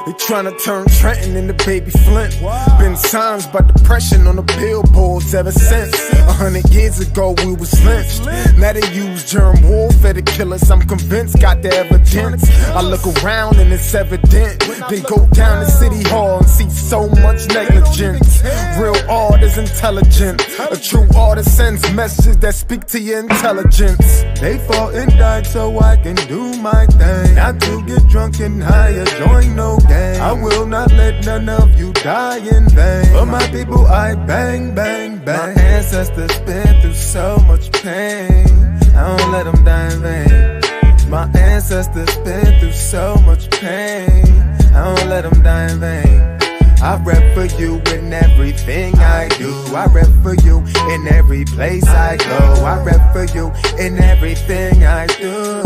They tryna turn Trenton into Baby Flint. Been signs by depression on the billboards ever since. 100 years ago we was lynched. Now they use germ warfare to kill us. I'm convinced, got the evidence. I look around and it's evident. Then go down to City Hall and see so much negligence. Real art is intelligent. A true artist sends messages that speak to your intelligence. They fought and died so I can do my thing. Not to get drunk and high or join no gang. I will not let none of you die in vain. For my people I bang, bang, bang. My ancestors been through so much pain. I don't let them die in vain. My ancestors been through so much pain. I don't let them die in vain. I rep for you in everything I do. I rep for you in every place I go. I rep for you in everything I do.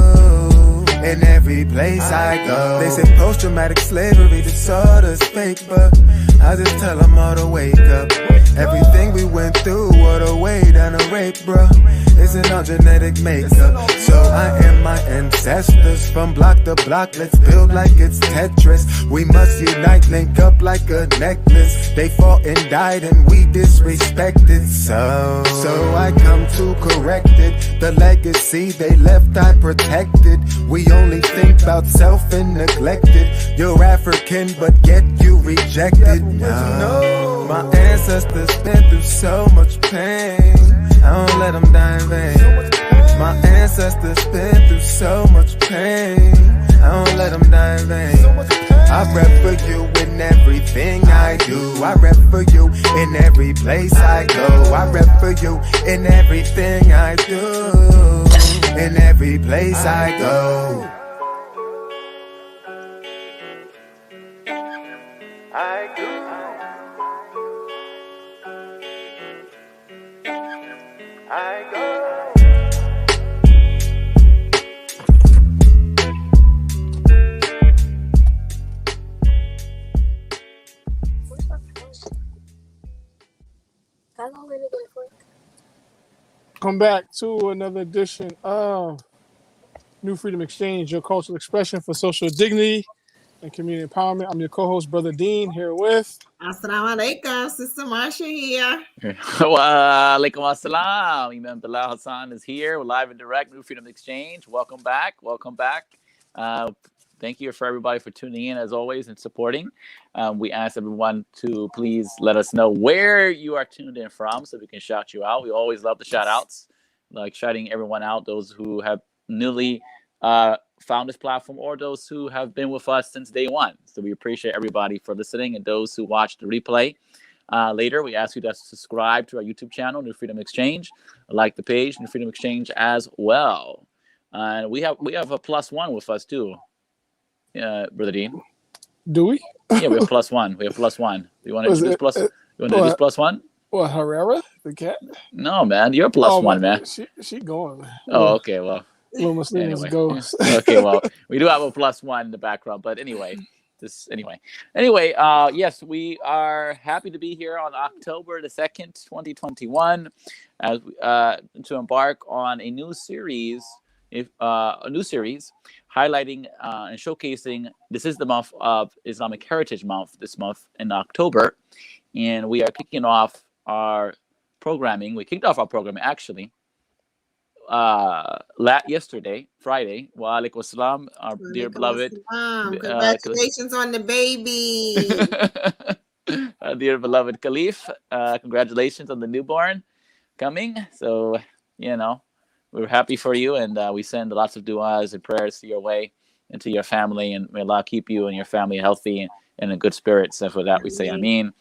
In every place I go. They say post-traumatic slavery disorder's fake, but I just tell them all to wake up. Everything we went through, what a way down a rape, bro. Isn't our genetic makeup. So I am my ancestors from block to block. Let's build like it's Tetris. We must unite, link up like a necklace. They fought and died and we disrespected. So I come to correct it. The legacy they left I protected. We only think about self and neglected. You're African but yet you rejected. No. My ancestors been through so much pain. I don't let them die in vain. My ancestors been through so much pain. I don't let them die in vain. I rep for you in everything I do. I rep for you in every place I go. I rep for you in everything I do. In every place I go. I do. I go. Come back to another edition of New Freedom Exchange, your cultural expression for social dignity and community empowerment. I'm your co-host, Brother Deen, here with... Assalamu alaikum, Sister Marsha here. Wa alaikum assalam. Imam Bilal Hassan is here. We're live and direct, New Freedom Exchange. Welcome back. Welcome back. Thank you for everybody for tuning in as always and supporting. We ask everyone to please let us know where you are tuned in from so we can shout you out. We always love the shout outs, like shouting everyone out, those who have newly found this platform or those who have been with us since day one. So we appreciate everybody for listening, and those who watch the replay later, we ask you to subscribe to our YouTube channel, New Freedom Exchange, like the page, New Freedom Exchange as well. And we have a +1 with us too. Brother Dean. Do we? Yeah, we have +1. We have +1. You want to introduce plus? You want to introduce +1? What, Herrera, the cat? No, man, you're +1, man. She going. Oh, okay, well. Little Muslims Anyway. goes. Okay, well, we do have a +1 in the background, but anyway, yes, we are happy to be here on October the 2nd, 2021, as to embark on a new series. Highlighting and showcasing. This is the month of Islamic Heritage Month, this month in October, and we are kicking off our programming. We kicked off our programming actually yesterday, Friday. Wa alaikum assalam, our dear beloved. Congratulations on the baby. Our dear beloved Khalif. Congratulations on the newborn coming. So, we're happy for you, and we send lots of du'as and prayers to your way and to your family, and may Allah keep you and your family healthy and in good spirits. And for that, we say Ameen.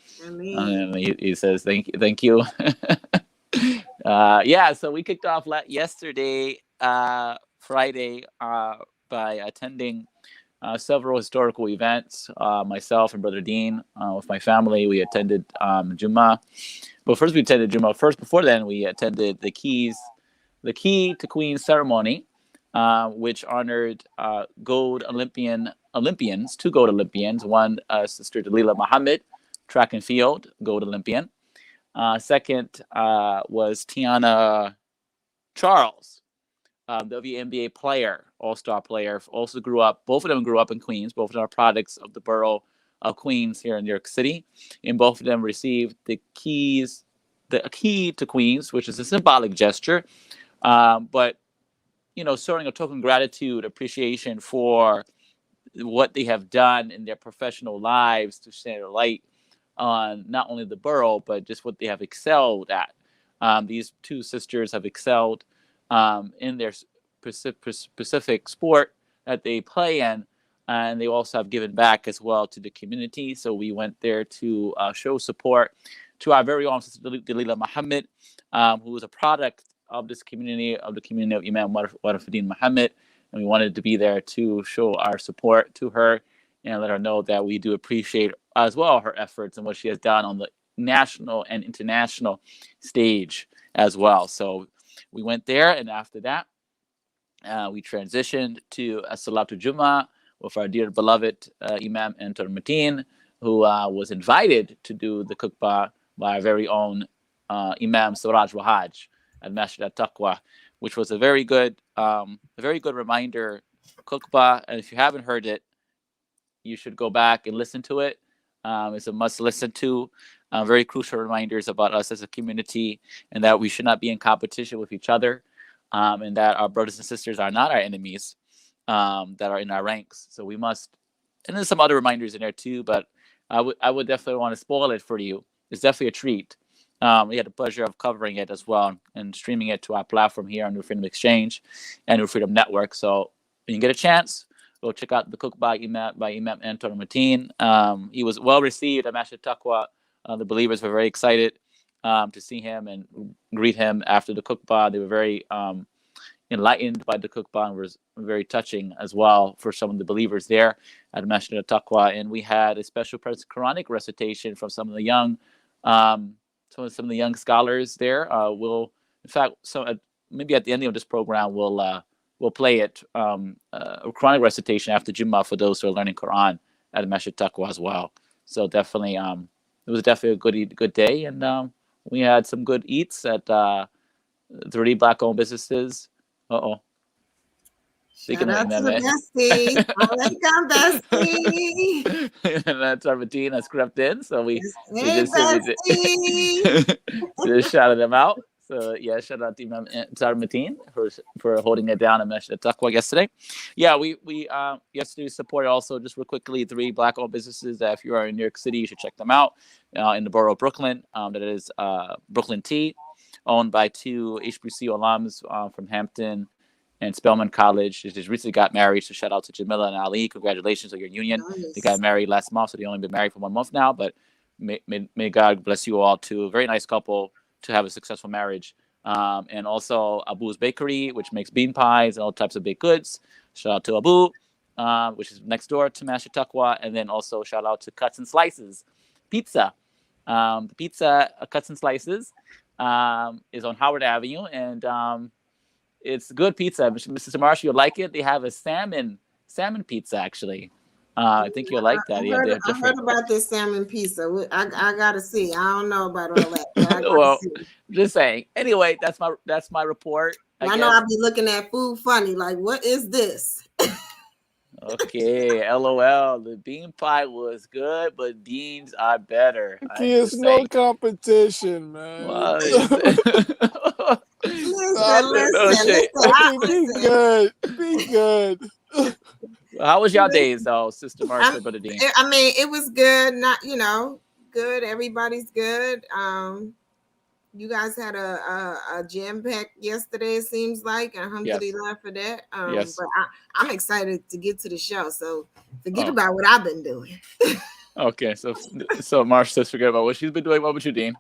He says, thank you. So we kicked off yesterday, Friday, by attending several historical events. Myself and Brother Deen, with my family, we attended Jummah. But first we attended Jummah. Before then, we attended the Key to Queen ceremony, which honored two gold Olympians. One, Sister Dalila Muhammad, track and field, gold Olympian. Second was Tiana Charles, WNBA player, all-star player, also grew up. Both of them grew up in Queens. Both of them are products of the borough of Queens here in New York City, and both of them received the key to Queens, which is a symbolic gesture, but showing a token gratitude, appreciation for what they have done in their professional lives to shine a light on not only the borough, but just what they have excelled at. These two sisters have excelled in their specific sport that they play in, and they also have given back as well to the community. So we went there to show support to our very own sister Dalila Muhammad, who is a product of this community, of the community of Imam Warafuddin Muhammad. And we wanted to be there to show our support to her and let her know that we do appreciate as well her efforts and what she has done on the national and international stage as well. So we went there, and after that, we transitioned to Salatul Jummah with our dear beloved Imam Antar Mateen, who was invited to do the khutbah by our very own Imam Suraj Wahaj at Masjid al-Taqwa, which was a very good reminder khutbah. And if you haven't heard it, you should go back and listen to it. It's a must listen to. Very crucial reminders about us as a community, and that we should not be in competition with each other, and that our brothers and sisters are not our enemies, that are in our ranks. So we must, and there's some other reminders in there too, but I would definitely want to spoil it for you. It's definitely a treat. We had the pleasure of covering it as well and streaming it to our platform here on New Freedom XChange and New Freedom Network. So when you get a chance, go check out the cook by Imam Antar Mateen. He was well received at Masjid Taqwa. The believers were very excited to see him and greet him after the khutbah. They were very enlightened by the khutbah, and was very touching as well for some of the believers there at Masjid Taqwa. And we had a special Quranic recitation from some of the young scholars there. We'll, in fact, maybe at the end of this program, we'll play it, a Quranic recitation after Jummah for those who are learning Quran at Masjid Taqwa as well. So definitely, it was definitely a good day, and we had some good eats at 3 Black-owned businesses. Shout out to the bestie. Alaikum, bestie. And that's our routine that's crept in, so we just shouted them out. So yeah, shout out to Imam Mateen for holding it down at Masjid Taqwa yesterday. Yeah, we yesterday supported also, just real quickly, 3 Black-owned businesses that if you are in New York City, you should check them out. In the borough of Brooklyn, that is Brooklyn Tea, owned by 2 HBCU alums from Hampton and Spelman College. They just recently got married, so shout out to Jamila and Ali. Congratulations on your union. Nice. They got married last month, so they only been married for 1 month now, but may God bless you all too. A very nice couple to have a successful marriage. And also Abu's Bakery, which makes bean pies and all types of baked goods. Shout out to Abu, which is next door to Masjid Taqwa. And then also shout out to Cuts and Slices Pizza. The pizza, Cuts and Slices, is on Howard Avenue, and it's good pizza. Mrs. Marsha, you'll like it. They have a salmon pizza, actually. I think you'll like that. I heard about this salmon pizza. I gotta see. I don't know about all that. Well, just saying. Anyway, that's my report. I know I'll be looking at food funny, like, what is this? Okay, LOL. The bean pie was good, but beans are better. There's no competition, man. Listen. Be good. How was y'all days, though, Sister Marsha, Brother Deen? I mean, it was good. Not, good. Everybody's good. You guys had a jam pack yesterday, it seems like. Alhamdulillah for that. Yes. But I'm excited to get to the show. So forget about what I've been doing. Okay, so Marsha says forget about what she's been doing. What about you, Deen?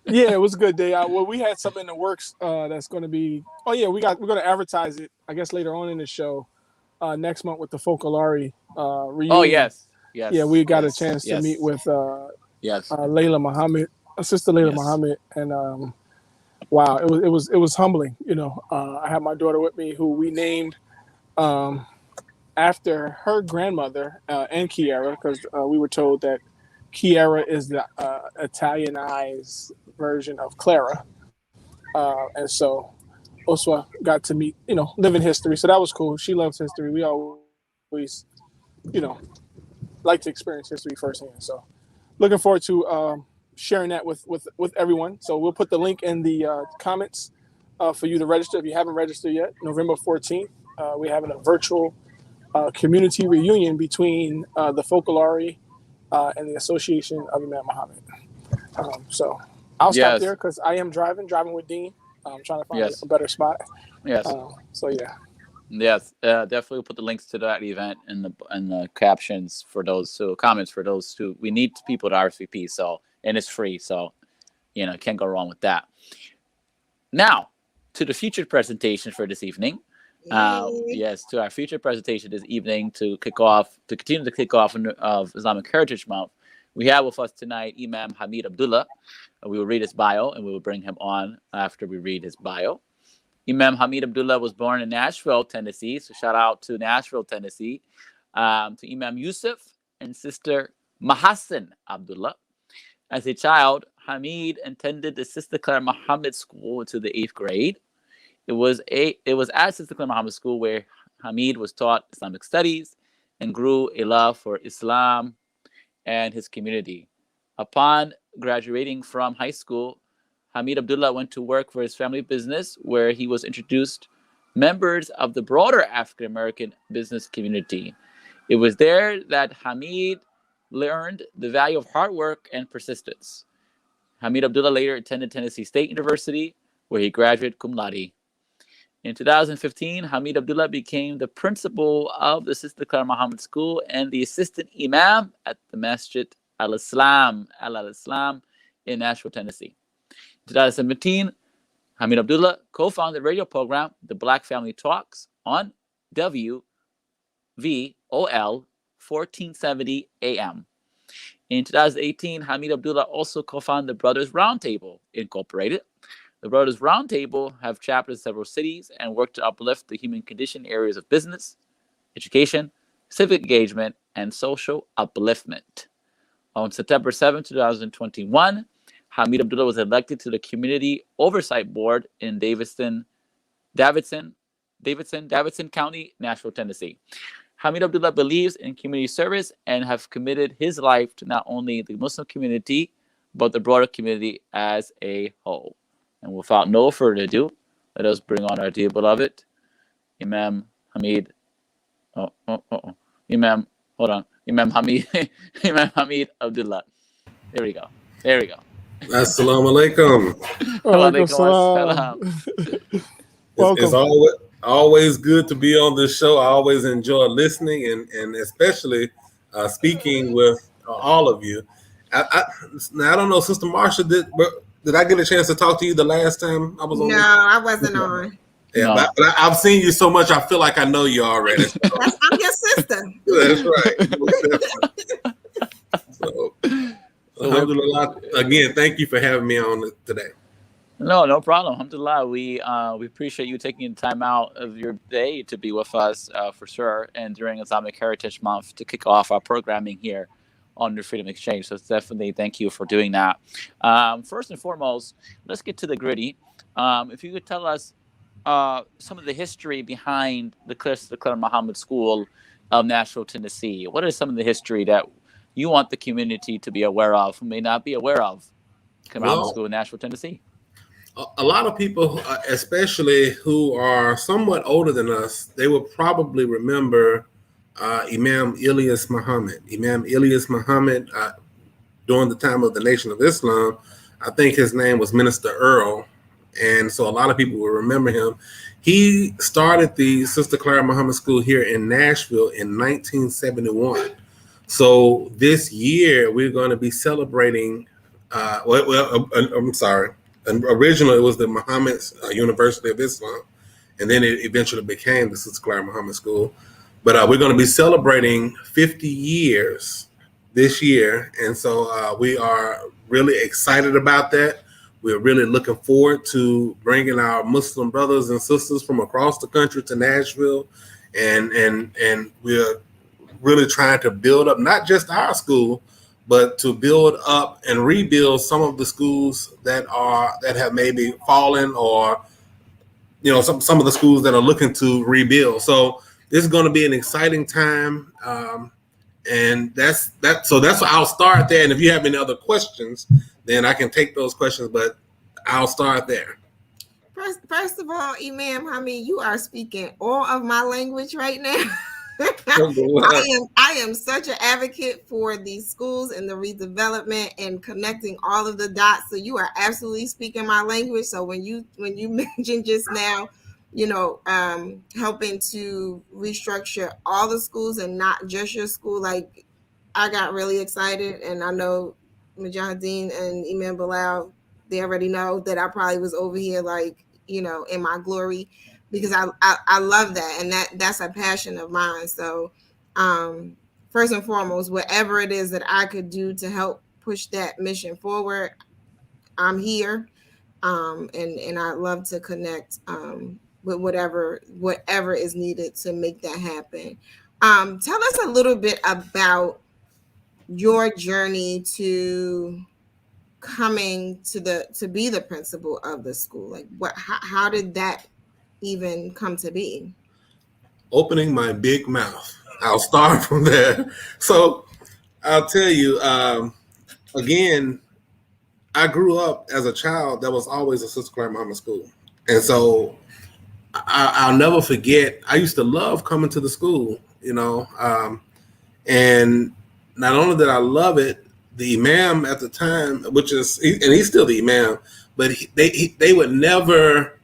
Yeah, it was a good day. Well, we had something in the works that's going to be. Oh yeah, we're going to advertise it, I guess, later on in the show next month with the Focolari reunion. Oh yes. Yeah, we got a chance to meet with Layla Muhammad. Sister Layla Muhammad, and wow, it was humbling. I had my daughter with me, who we named after her grandmother and Kiara, because we were told that Kiara is the Italianized version of Clara, and so also got to meet, live in history. So that was cool. She loves history. We always, like to experience history firsthand. So looking forward to sharing that with everyone. So we'll put the link in the comments for you to register if you haven't registered yet. November 14th, we're having a virtual community reunion between the Focolare and the Association of Imam Hamid. So I'll stop there because I am driving with Dean. I'm trying to find a better spot. Yes. So yeah. Yes, definitely put the links to that event in the captions for those who comments for those who we need people to RSVP. So, and it's free, so can't go wrong with that. Now to the featured presentation for this evening. Yes, to our featured presentation this evening to continue the kickoff of Islamic Heritage Month. We have with us tonight Imam Hamid Abdullah. We will read his bio and we will bring him on after we read his bio. Imam Hamid Abdullah was born in Nashville, Tennessee. So shout out to Nashville, Tennessee, to Imam Yusuf and Sister Marsha Abdullah. As a child, Hamid attended the Sister Clara Muhammad School until the 8th grade. It was at Sister Clara Muhammad School where Hamid was taught Islamic studies and grew a love for Islam and his community. Upon graduating from high school, Hamid Abdullah went to work for his family business, where he was introduced members of the broader African American business community. It was there that Hamid learned the value of hard work and persistence. Hamid Abdullah later attended Tennessee State University, where he graduated cum laude. In 2015, Hamid Abdullah became the principal of the Sister Clara Muhammad School and the assistant imam at the Masjid al-Islam in Nashville, Tennessee. In 2017, Hamid Abdullah co-founded the radio program The Black Family Talks on WVOL 1470 AM. In 2018, Hamid Abdullah also co-founded the Brothers Roundtable Incorporated. The Brothers Roundtable have chapters in several cities and work to uplift the human condition areas of business, education, civic engagement, and social upliftment. On September 7, 2021, Hamid Abdullah was elected to the Community Oversight Board in Davidson County, Nashville, Tennessee. Hamid Abdullah believes in community service and have committed his life to not only the Muslim community, but the broader community as a whole. And without no further ado, let us bring on our dear beloved Imam Hamid. Imam Hamid Abdullah. There we go. Assalamu alaikum. It's always good to be on this show. I always enjoy listening and especially speaking with all of you. I don't know, Sister Marsha, did I get a chance to talk to you the last time I was on? No, I wasn't on. Yeah, no. But I've seen you so much, I feel like I know you already. So. I'm your sister. That's right. So, alhamdulillah, again, thank you for having me on today. No problem. Alhamdulillah, we appreciate you taking the time out of your day to be with us for sure, and during Islamic Heritage Month to kick off our programming here on the Freedom XChange. So definitely thank you for doing that. First and foremost, let's get to the gritty. If you could tell us some of the history behind the Clara Muhammad School of Nashville, Tennessee. What is some of the history that you want the community to be aware of, who may not be aware of Clara Muhammad School in Nashville, Tennessee? A lot of people, especially who are somewhat older than us, they will probably remember Imam Ilyas Muhammad. Imam Ilyas Muhammad, during the time of the Nation of Islam, I think his name was Minister Earl. And so a lot of people will remember him. He started the Sister Clara Muhammad School here in Nashville in 1971. So this year we're going to be celebrating, I'm sorry. Originally it was the Muhammad University of Islam, and then it eventually became the Sister Clara Muhammad School. But we're going to be celebrating 50 years this year. And so we are really excited about that. We're really looking forward to bringing our Muslim brothers and sisters from across the country to Nashville. And we're really trying to build up not just our school, but to build up and rebuild some of the schools that have maybe fallen or some of the schools that are looking to rebuild. So this is going to be an exciting time. And that's that. So I'll start there. And if you have any other questions, then I can take those questions, but I'll start there. First of all, Imam Hamid, you are speaking all of my language right now. I am such an advocate for these schools and the redevelopment and connecting all of the dots. So you are absolutely speaking my language. So when you mentioned just now, helping to restructure all the schools and not just your school, like I got really excited. And I know Mujahideen and Imam Bilal, they already know that I probably was over here like, in my glory, because I love that. And that's a passion of mine. So first and foremost, whatever it is that I could do to help push that mission forward, I'm here. And I love to connect with whatever is needed to make that happen. Tell us a little bit about your journey to coming to be the principal of the school. Like how did that even come to be? Opening my big mouth. I'll start from there. So I'll tell you, again, I grew up as a child that was always a Sister Clara Muhammad school. And so I'll never forget, I used to love coming to the school, and not only did I love it, the imam at the time, and he's still the imam, but they would never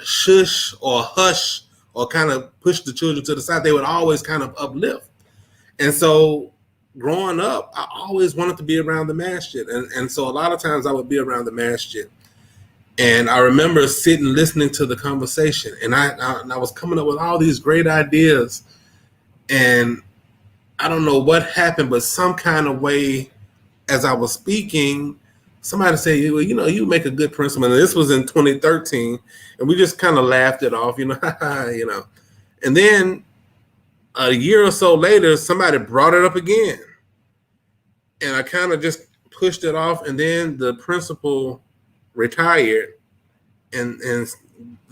shush or hush or kind of push the children to the side. They would always kind of uplift. And so growing up, I always wanted to be around the masjid. And so a lot of times I would be around the masjid. And I remember sitting, listening to the conversation. And I was coming up with all these great ideas. And I don't know what happened, but some kind of way, as I was speaking, somebody said, well, you make a good principal. And this was in 2013. And we just kind of laughed it off, And then a year or so later, somebody brought it up again. And I kind of just pushed it off. And then the principal retired. And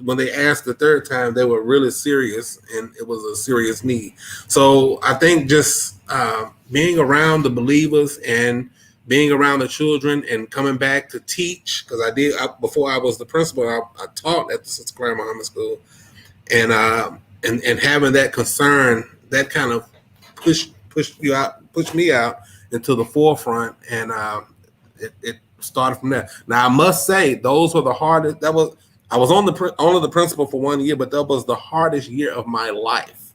when they asked the third time, they were really serious. And it was a serious need. So I think just being around the believers and being around the children and coming back to teach, because before I was the principal, I taught at the Sister Clara Muhammad School. And having that concern, that kind of pushed me out into the forefront, and it started from there. Now I must say, those were the hardest. I was only the principal for 1 year, but that was the hardest year of my life.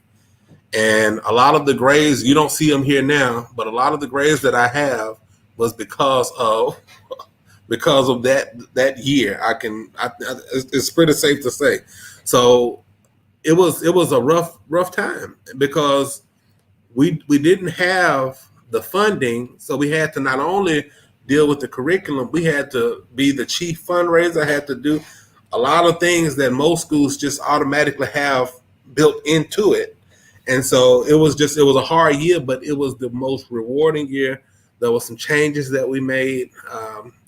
And a lot of the grades, you don't see them here now, but a lot of the grades that I have was because of that year. It's pretty safe to say. So it was a rough time, because we didn't have the funding, so we had to not only deal with the curriculum, we had to be the chief fundraiser. I had to do a lot of things that most schools just automatically have built into it. And so it was a hard year, but it was the most rewarding year. There were some changes that we made,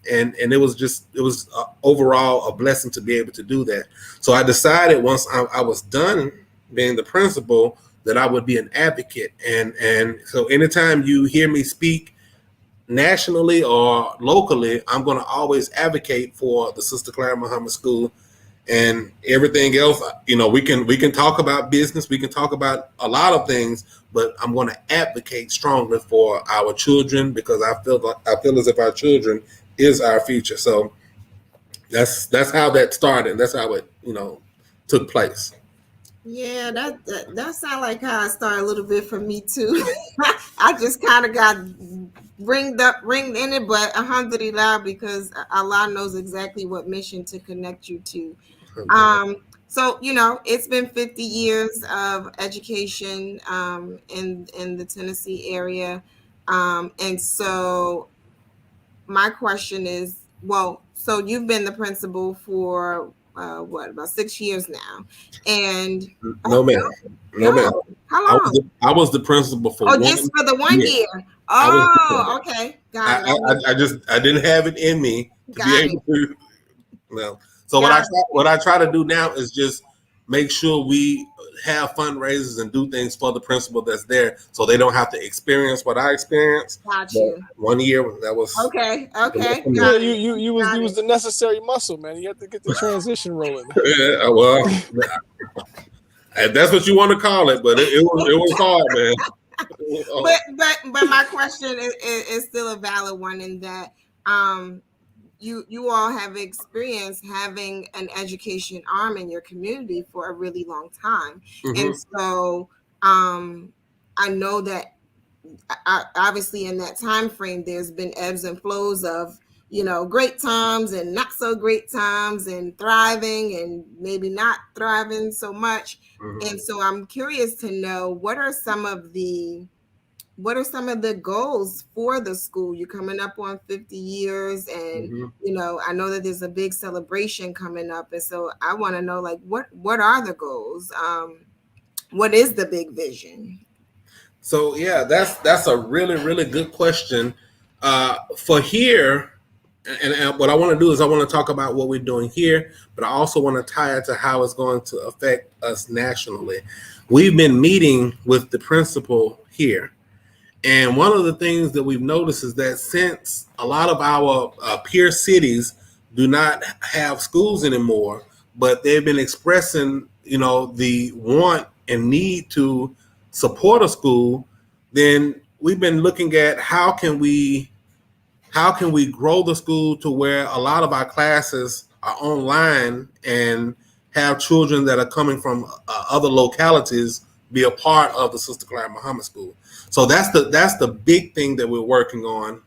and it was overall a blessing to be able to do that. So I decided once I was done being the principal that I would be an advocate. And so anytime you hear me speak nationally or locally, I'm going to always advocate for the Sister Clara Muhammad School. And everything else, we can talk about business, we can talk about a lot of things, but I'm going to advocate strongly for our children, because I feel as if our children is our future. So that's how that started. That's how it took place. Yeah, that sounds like how it started a little bit for me too. I just kind of got ringed in it, but alhamdulillah, because Allah knows exactly what mission to connect you to. So it's been 50 years of education in the Tennessee area, and so my question is, so you've been the principal for about 6 years now, and no ma'am. How long? I was the principal for just for the 1 year. Oh, okay, got it. I didn't have it in me to be able to. Well, So what I try to do now is just make sure we have fundraisers and do things for the principal that's there, so they don't have to experience what I experienced. Got you. One year that was okay. Yeah, you was the necessary muscle, man. You have to get the transition rolling. Yeah, well, and that's what you want to call it, but it was hard, man. But my question is still a valid one in that you all have experience having an education arm in your community for a really long time. Mm-hmm. And so I know that obviously in that time frame there's been ebbs and flows of, you know, great times and not so great times, and thriving and maybe not thriving so much. Mm-hmm. And so I'm curious to know, what are some of the goals for the school? You're coming up on 50 years, and mm-hmm. you know, I know that there's a big celebration coming up, and so I want to know, like, what are the goals? What is the big vision? So yeah, that's a really, really good question. For here, and what I want to do is I want to talk about what we're doing here, but I also want to tie it to how it's going to affect us nationally. We've been meeting with the principal here, and one of the things that we've noticed is that since a lot of our peer cities do not have schools anymore, but they've been expressing, you know, the want and need to support a school, then we've been looking at how can we grow the school to where a lot of our classes are online and have children that are coming from other localities be a part of the Sister Clara Muhammad School. So that's the big thing that we're working on.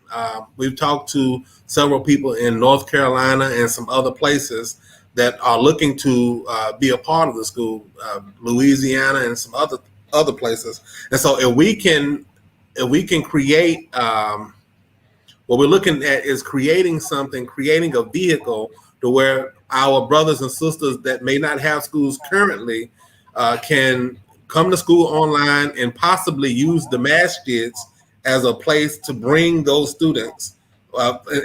We've talked to several people in North Carolina and some other places that are looking to be a part of the school, Louisiana and some other places. And so if we can create, what we're looking at is creating a vehicle to where our brothers and sisters that may not have schools currently can come to school online and possibly use the masjids as a place to bring those students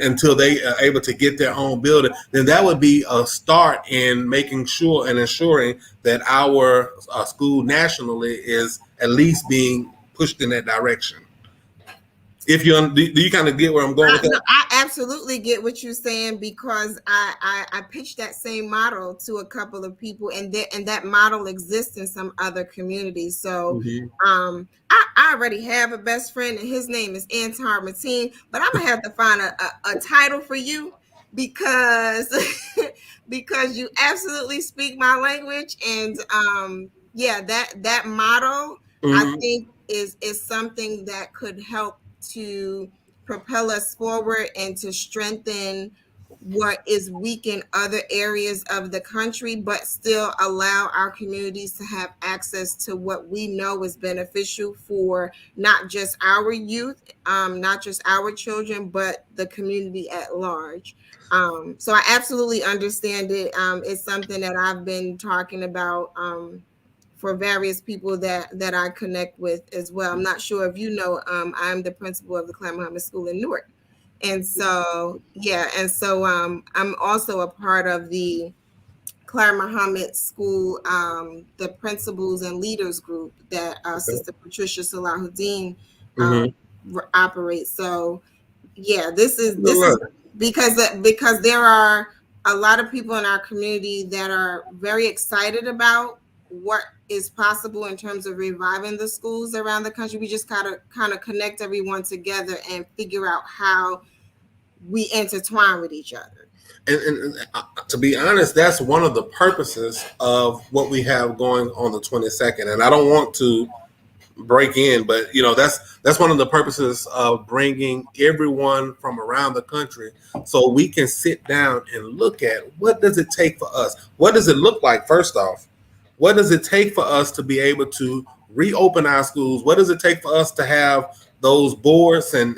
until they are able to get their own building. Then that would be a start in making sure and ensuring that our school nationally is at least being pushed in that direction. If do you kind of get where I'm going with that? No, I absolutely get what you're saying, because I pitched that same model to a couple of people, and that model exists in some other communities. So mm-hmm. I already have a best friend, and his name is Antar Mateen, but I'm gonna have to find a title for you, because because you absolutely speak my language, and that model mm-hmm. I think is something that could help to propel us forward and to strengthen what is weak in other areas of the country, but still allow our communities to have access to what we know is beneficial for not just our youth, not just our children, but the community at large. So I absolutely understand it. It's something that I've been talking about for various people that I connect with as well. I'm not sure if you know, I'm the principal of the Clara Muhammad School in Newark. And so, I'm also a part of the Clara Muhammad School, the principals and leaders group that Sister Patricia Salahuddin operates. So this is because there are a lot of people in our community that are very excited about what is possible in terms of reviving the schools around the country. We just gotta kind of connect everyone together and figure out how we intertwine with each other. And to be honest, that's one of the purposes of what we have going on the 22nd. And I don't want to break in, but you know, that's one of the purposes of bringing everyone from around the country, so we can sit down and look at what does it take for us. What does it look like? First off, what does it take for us to be able to reopen our schools? What does it take for us to have those boards and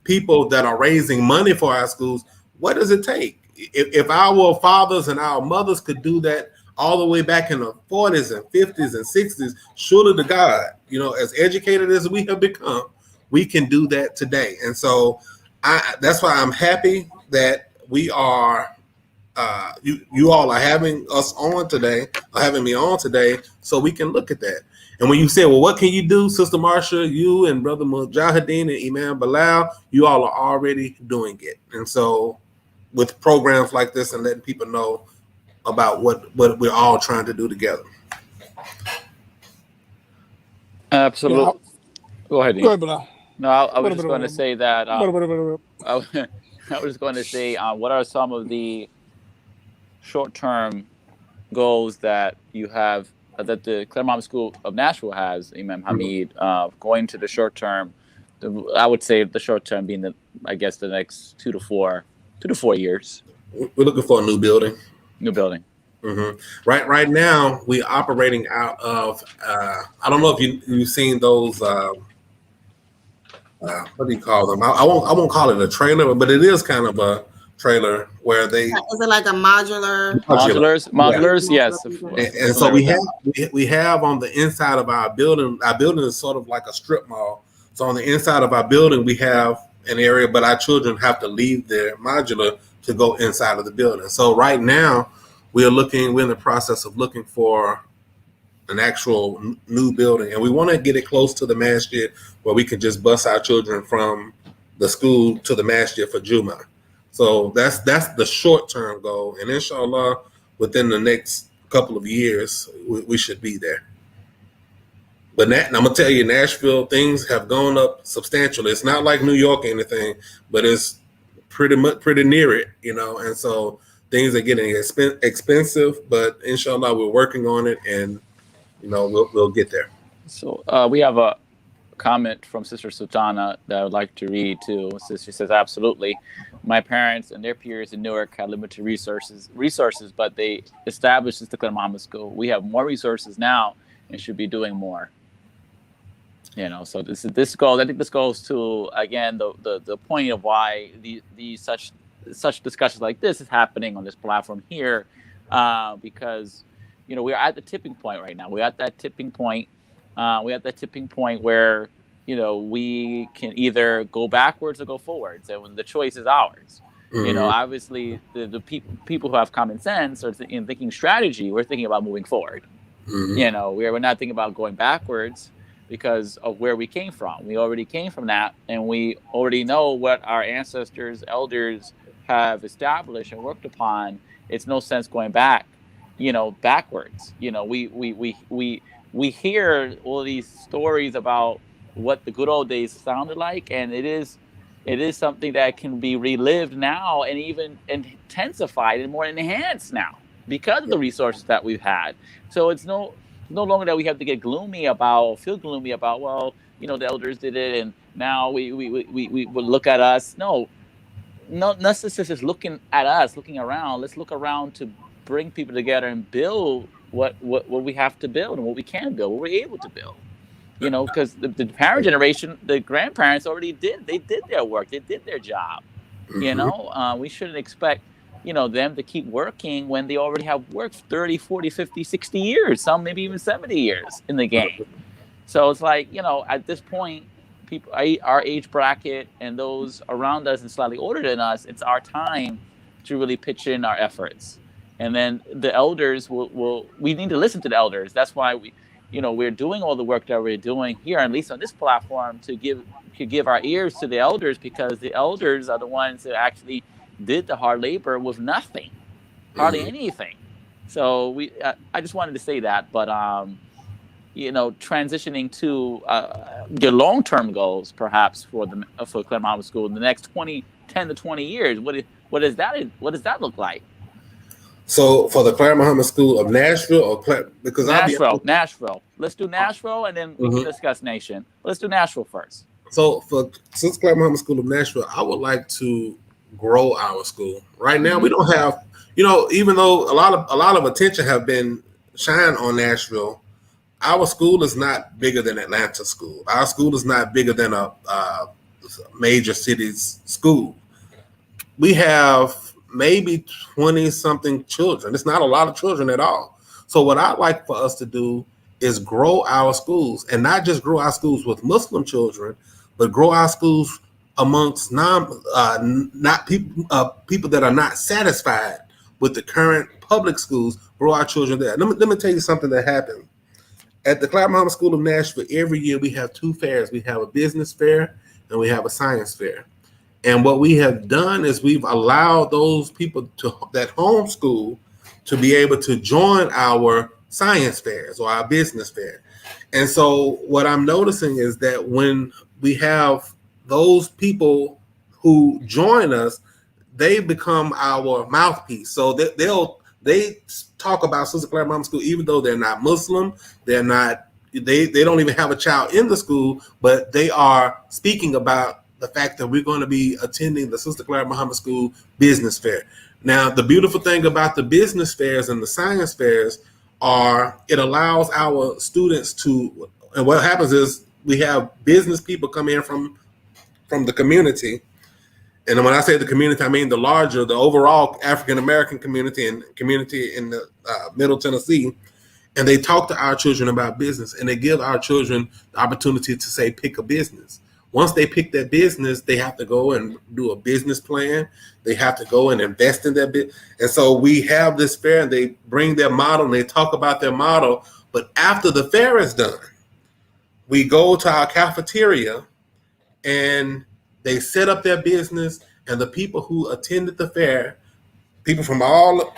people that are raising money for our schools? What does it take? If our fathers and our mothers could do that all the way back in the 40s and 50s and 60s, surely to God, you know, as educated as we have become, we can do that today. And so that's why I'm happy that we are you all are having us on today, or having me on today, so we can look at that. And when you say, well, what can you do, Sister Marsha, you and Brother Mujahideen and Imam Bilal, you all are already doing it. And so with programs like this and letting people know about what we're all trying to do together. Absolutely. Yeah, Go ahead, Dean. go ahead, Bilal. No, I was just going to say that. I was going to say, what are some of the short-term goals that you have, that the Clara Muhammad School of Nashville has, Imam Hamid, going to the short term? I would say the short term being the next 2 to 4 years. We're looking for a new building. Mm-hmm. Right now, we're operating out of. I don't know if you've seen those. What do you call them? I won't call it a trailer, but it is kind of a trailer where they. Is it like a modular? Modulars, yeah. Yes. And so we have on the inside of our building. Our building is sort of like a strip mall. So on the inside of our building, we have an area, but our children have to leave their modular to go inside of the building. So right now, we're in the process of looking for an actual new building, and we want to get it close to the masjid where we can just bus our children from the school to the masjid for Jummah. So that's the short-term goal, and inshallah, within the next couple of years, we should be there. But I'm gonna tell you, Nashville, things have gone up substantially. It's not like New York or anything, but it's pretty near it, and so things are getting expensive, but inshallah, we're working on it, and we'll get there. So we have a comment from Sister Sultana that I would like to read too. She says, absolutely. My parents and their peers in Newark had limited resources, but they established the Clara Muhammad School. We have more resources now and should be doing more. So this goes. I think this goes to, again, the point of why these such discussions like this is happening on this platform here, because we're at the tipping point right now. We're at that tipping point. Where we can either go backwards or go forwards, and the choice is ours. Mm-hmm. Obviously, the people who have common sense are in thinking strategy. We're thinking about moving forward. Mm-hmm. We're not thinking about going backwards because of where we came from. We already came from that, and we already know what our ancestors, elders have established and worked upon. It's no sense going back, backwards. We hear all these stories about what the good old days sounded like, and it is something that can be relived now and even intensified and more enhanced now because of the resources that we've had. So it's no longer that we have to feel gloomy about, well, the elders did it, and now we will look at us. No, not just looking at us, looking around. Let's look around to bring people together and build what we have to build and what we can build, what we're able to build. Because the parent generation, the grandparents already did their work, they did their job. Mm-hmm. We shouldn't expect them to keep working when they already have worked 30, 40, 50, 60 years, some maybe even 70 years in the game. So it's like, at this point, people, our age bracket and those around us and slightly older than us, it's our time to really pitch in our efforts. And then the elders we need to listen to the elders. That's why we're doing all the work that we're doing here, at least on this platform, to give our ears to the elders, because the elders are the ones that actually did the hard labor with nothing, hardly anything. So I just wanted to say that. But transitioning to the long-term goals, perhaps for Clara Muhammad School in the next 10 to 20 years, what does that look like? So for the Clara Muhammad School of Nashville, because Nashville. Let's do Nashville, and then we can discuss Nation. Let's do Nashville first. So since Clara Muhammad School of Nashville, I would like to grow our school. Right now, we don't have, even though a lot of attention have been shined on Nashville, our school is not bigger than Atlanta school. Our school is not bigger than a major city's school. We have maybe 20-something children. It's not a lot of children at all. So what I'd like for us to do is grow our schools, and not just grow our schools with Muslim children, but grow our schools amongst not people that are not satisfied with the current public schools, grow our children there. Let me tell you something that happened. At the Clara Muhammad School of Nashville, every year we have two fairs. We have a business fair and we have a science fair. And what we have done is we've allowed those people that homeschool to be able to join our science fairs or our business fair. And so what I'm noticing is that when we have those people who join us, they become our mouthpiece. So they talk about Sister Clara Muhammad School, even though they're not Muslim, they don't even have a child in the school, but they are speaking about the fact that we're going to be attending the Sister Clara Muhammad School business fair. Now, the beautiful thing about the business fairs and the science fairs are it allows our students to, and what happens is we have business people come in from the community. And when I say the community, I mean the overall African-American community and community in the Middle Tennessee. And they talk to our children about business, and they give our children the opportunity to say, pick a business. Once they pick that business, they have to go and do a business plan. They have to go and invest in that bit. And so we have this fair, and they bring their model, and they talk about their model. But after the fair is done, we go to our cafeteria, and they set up their business, and the people who attended the fair, people from all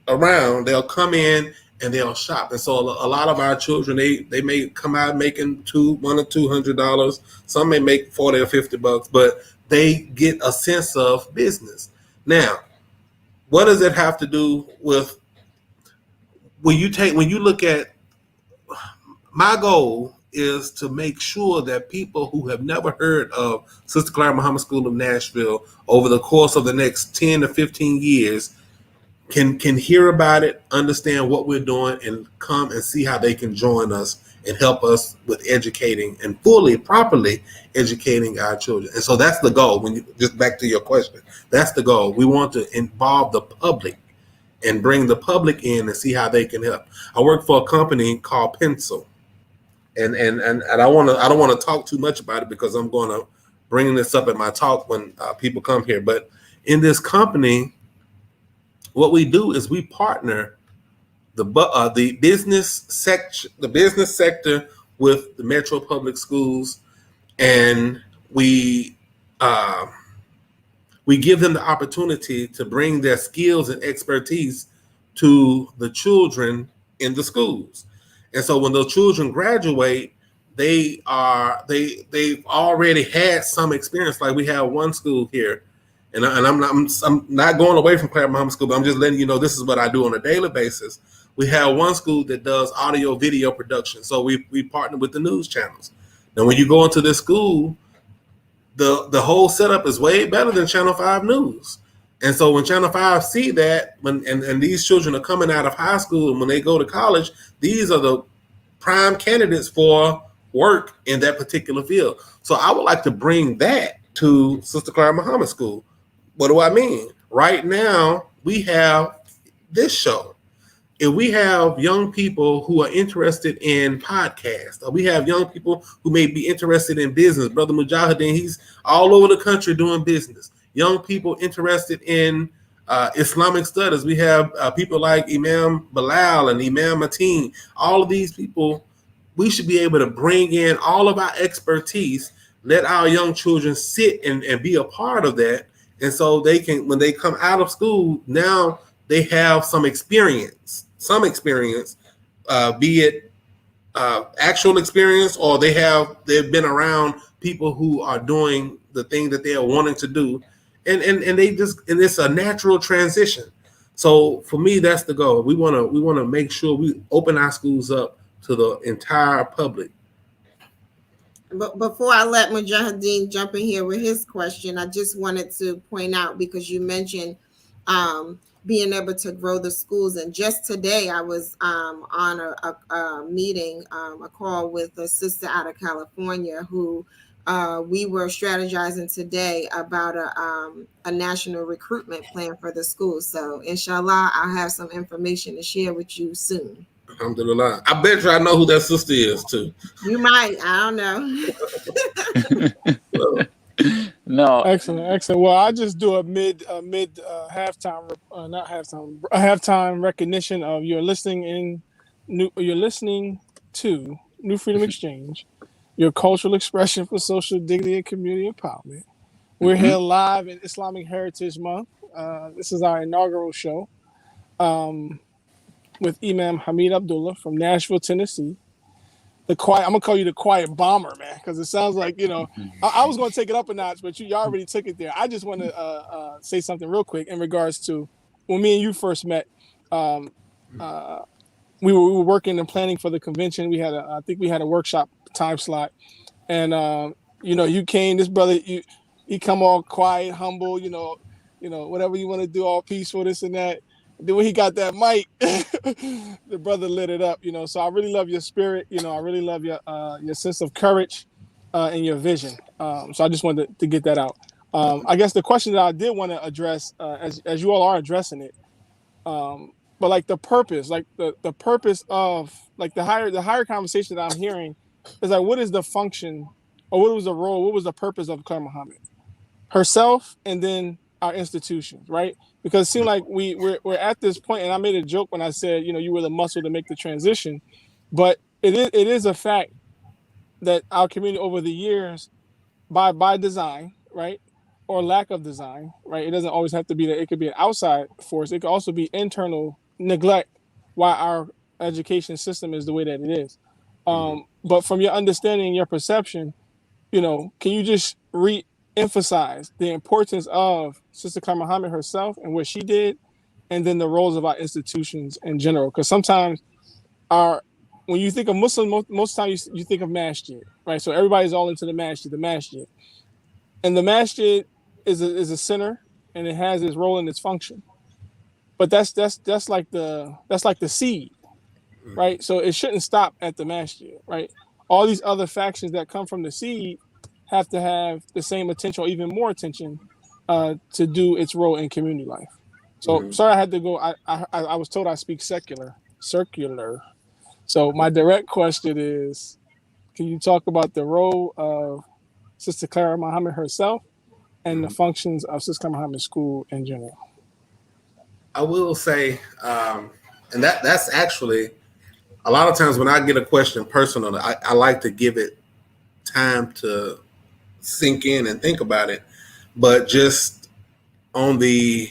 around, they'll come in and they'll shop. And so a lot of our children, they may come out making $100 or $200. Some may make $40 or $50, but they get a sense of business. Now, what does it have to do with when you look at, my goal is to make sure that people who have never heard of Sister Clara Muhammad School of Nashville over the course of the next 10 to 15 years can hear about it, understand what we're doing, and come and see how they can join us and help us with educating and properly educating our children. And so that's the goal. When you just back to your question, that's the goal. We want to involve the public and bring the public in and see how they can help. I work for a company called Pencil, and I don't want to talk too much about it because I'm going to bring this up in my talk when people come here. But in this company, what we do is we partner the business sector with the Metro Public Schools, and we give them the opportunity to bring their skills and expertise to the children in the schools. And so when those children graduate, they've already had some experience. Like we have one school here. And I'm not going away from Clara Muhammad School, but I'm just letting you know this is what I do on a daily basis. We have one school that does audio video production. So we partner with the news channels. Now, when you go into this school, the whole setup is way better than Channel 5 News. And so when Channel 5 see that, and these children are coming out of high school, and when they go to college, these are the prime candidates for work in that particular field. So I would like to bring that to Sister Clara Muhammad School. What do I mean? Right now, we have this show. If we have young people who are interested in podcasts, or we have young people who may be interested in business, Brother Mujahideen, he's all over the country doing business. Young people interested in Islamic studies. We have people like Imam Bilal and Imam Mateen. All of these people, we should be able to bring in all of our expertise, let our young children sit and be a part of that. And so they can, when they come out of school, now they have some experience, be it actual experience, or they've been around people who are doing the thing that they are wanting to do. And it's a natural transition. So for me, that's the goal. We want to make sure we open our schools up to the entire public. But before I let Mujahideen jump in here with his question, I just wanted to point out, because you mentioned being able to grow the schools. And just today I was on a meeting, a call with a sister out of California who we were strategizing today about a national recruitment plan for the schools. So inshallah, I'll have some information to share with you soon. Alhamdulillah. I bet you I know who that sister is too. You might. I don't know. No, Excellent. Well, I just do a mid halftime, not halftime, a halftime recognition of you're listening to New Freedom Exchange, your cultural expression for social dignity and community empowerment. We're here live in Islamic Heritage Month. This is our inaugural show with Imam Hamid Abdullah from Nashville, Tennessee. I'm gonna call you the quiet bomber, man, because it sounds like, I was gonna take it up a notch, but y'all already took it there. I just want to say something real quick in regards to when me and you first met. We were working and planning for the convention. I think we had a workshop time slot, and you came. This brother, he come all quiet, humble, whatever you want to do, all peaceful, this and that. Then when he got that mic, the brother lit it up, So I really love your spirit, I really love your sense of courage and your vision. So I just wanted to get that out. I guess the question that I did want to address, as you all are addressing it, but like the purpose, like the purpose of like the higher conversation that I'm hearing is like, what is the function, or what was the role, what was the purpose of Clara Muhammad herself, and then our institutions, right? Because it seemed like we're at this point, and I made a joke when I said, you were the muscle to make the transition, but it is a fact that our community over the years, by design, right, or lack of design, right, it doesn't always have to be that. It could be an outside force. It could also be internal neglect why our education system is the way that it is. But from your understanding, your perception, can you just emphasize the importance of Sister Clara Muhammad herself and what she did, and then the roles of our institutions in general? Because sometimes when you think of Muslim, most times you think of masjid, right? So everybody's all into the masjid, and the masjid is a center, and it has its role and its function. But that's like the seed, right? So it shouldn't stop at the masjid, right? All these other factions that come from the seed have to have the same attention, or even more attention, to do its role in community life. So sorry, I had to go. I was told I speak circular. So my direct question is, can you talk about the role of Sister Clara Muhammad herself and the functions of Sister Clara Muhammad School in general? I will say, and that's actually a lot of times when I get a question personal, I like to give it time to sink in and think about it. But just on the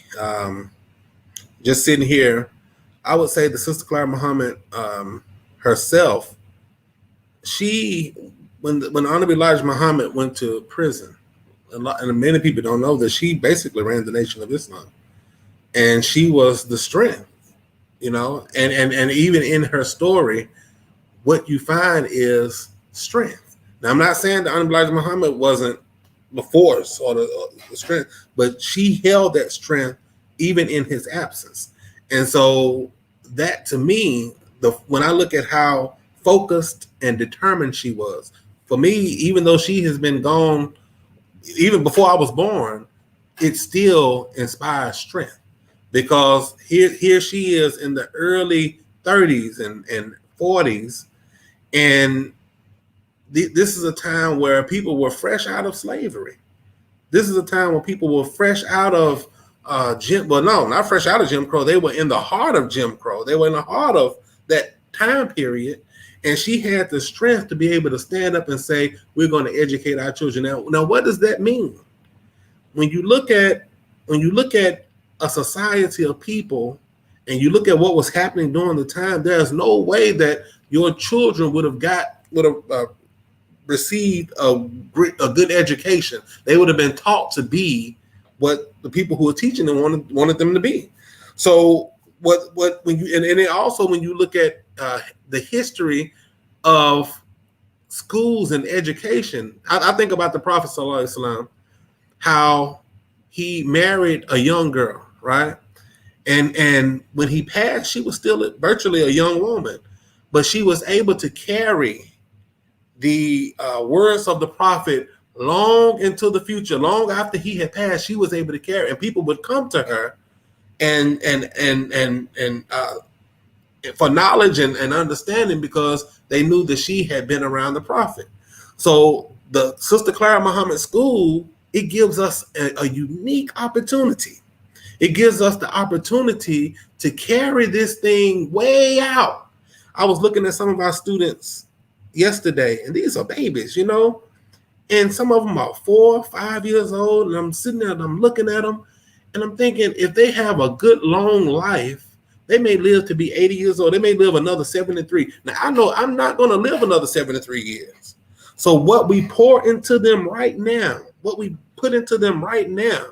just sitting here, I would say the Sister Clara Muhammad herself, when Honorable Elijah Muhammad went to prison, and many people don't know that she basically ran the Nation of Islam, and she was the strength, and even in her story, what you find is strength. Now, I'm not saying that Honorable Elijah Muhammad wasn't the force or the strength, but she held that strength even in his absence. And so that, to me, when I look at how focused and determined she was, for me, even though she has been gone, even before I was born, it still inspires strength, because here she is in the early 30s and 40s, and this is a time where people were fresh out of slavery. This is a time when people were fresh out of not fresh out of Jim Crow. They were in the heart of Jim Crow. They were in the heart of that time period. And she had the strength to be able to stand up and say, we're going to educate our children. Now, what does that mean? When you look at a society of people, and you look at what was happening during the time, there's no way that your children would have received a good education. They would have been taught to be what the people who were teaching them wanted them to be. So when you look at the history of schools and education, I think about the Prophet Sallallahu Alaihi Wasallam, how he married a young girl, right? And when he passed, she was still virtually a young woman, but she was able to carry the words of the prophet long into the future. Long after he had passed, she was able to carry, and people would come to her and for knowledge and understanding, because they knew that she had been around the prophet. So the Sister Clara Muhammad School it gives us a unique opportunity. It gives us the opportunity to carry this thing way out. I was looking at some of our students yesterday, and these are babies, and some of them are 4 or 5 years old, and I'm sitting there and I'm looking at them, and I'm thinking, if they have a good long life, they may live to be 80 years old. They may live another 73. Now, I know I'm not going to live another 73 years. So what we pour into them right now, what we put into them right now,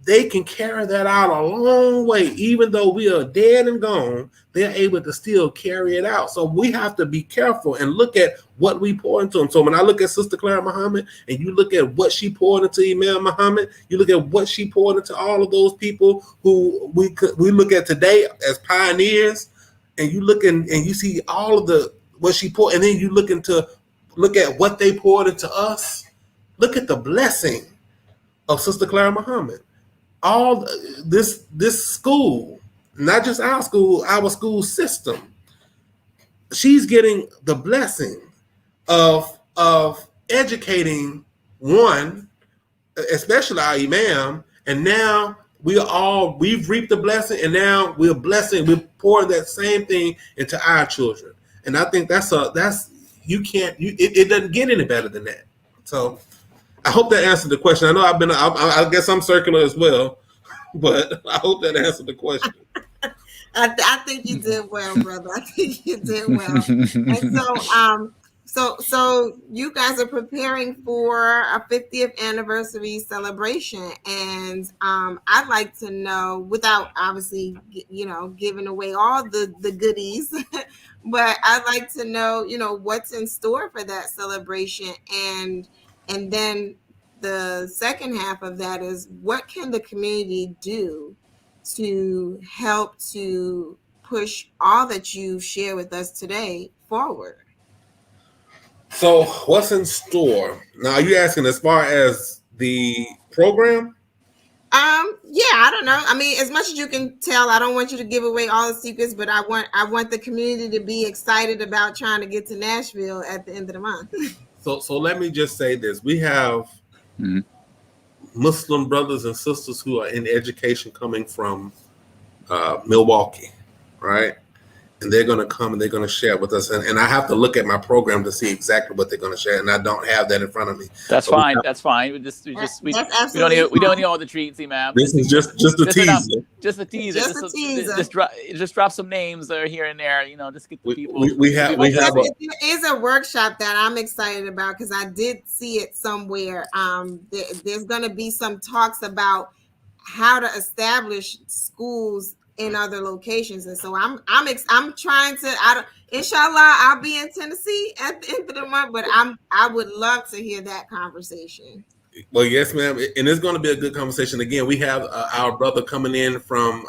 they can carry that out a long way. Even though we are dead and gone, they're able to still carry it out. So we have to be careful and look at what we pour into them. So when I look at Sister Clara Muhammad, and you look at what she poured into Imam Muhammad, you look at what she poured into all of those people who we look at today as pioneers, and you look and you see all of what she poured, and then you look at what they poured into us. Look at the blessing of Sister Clara Muhammad. All this school, not just our school system, she's getting the blessing of educating one, especially our imam, and now we've reaped the blessing, and now we're pouring that same thing into our children. And I think it doesn't get any better than that. So I hope that answered the question. I know I guess I'm circular as well, but I hope that answered the question. I think you did well, brother. I think you did well. And so you guys are preparing for a 50th anniversary celebration, and I'd like to know, without obviously giving away all the goodies, but I'd like to know what's in store for that celebration, and then the second half of that is, what can the community do to help to push all that you share with us today forward? So what's in store? Now, are you asking as far as the program? Yeah, I don't know. I mean, as much as you can tell, I don't want you to give away all the secrets, but I want the community to be excited about trying to get to Nashville at the end of the month. So let me just say this. We have Muslim brothers and sisters who are in education coming from Milwaukee, right? And they're going to come and they're going to share with us. And I have to look at my program to see exactly what they're going to share. And I don't have that in front of me. That's fine. That's fine. We don't need all the treats, Imam. This is just a teaser. Just a teaser. Just drop some names here and there. Just get the people. There is a workshop that I'm excited about, because I did see it somewhere. There's going to be some talks about how to establish schools in other locations, and so I'm trying to. Inshallah, I'll be in Tennessee at the end of the month, but I would love to hear that conversation. Well, yes, ma'am, and it's going to be a good conversation. Again, we have our brother coming in from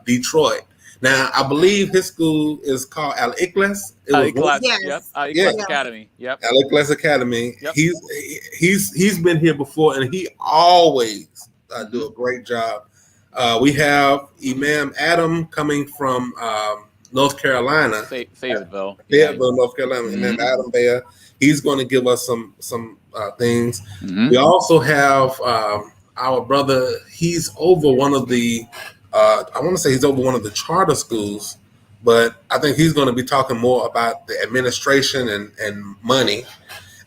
Detroit. Now, I believe his school is called Al Ikhlas. Yes. Al Ikhlas Academy. Yep. Al Ikhlas Academy. Yep. He's been here before, and he always do a great job. We have Imam Adam coming from North Carolina. Fayetteville, North Carolina. Imam Adam there. He's going to give us some things. Mm-hmm. We also have our brother. He's over one of the I want to say he's over one of the charter schools, but I think he's going to be talking more about the administration and money.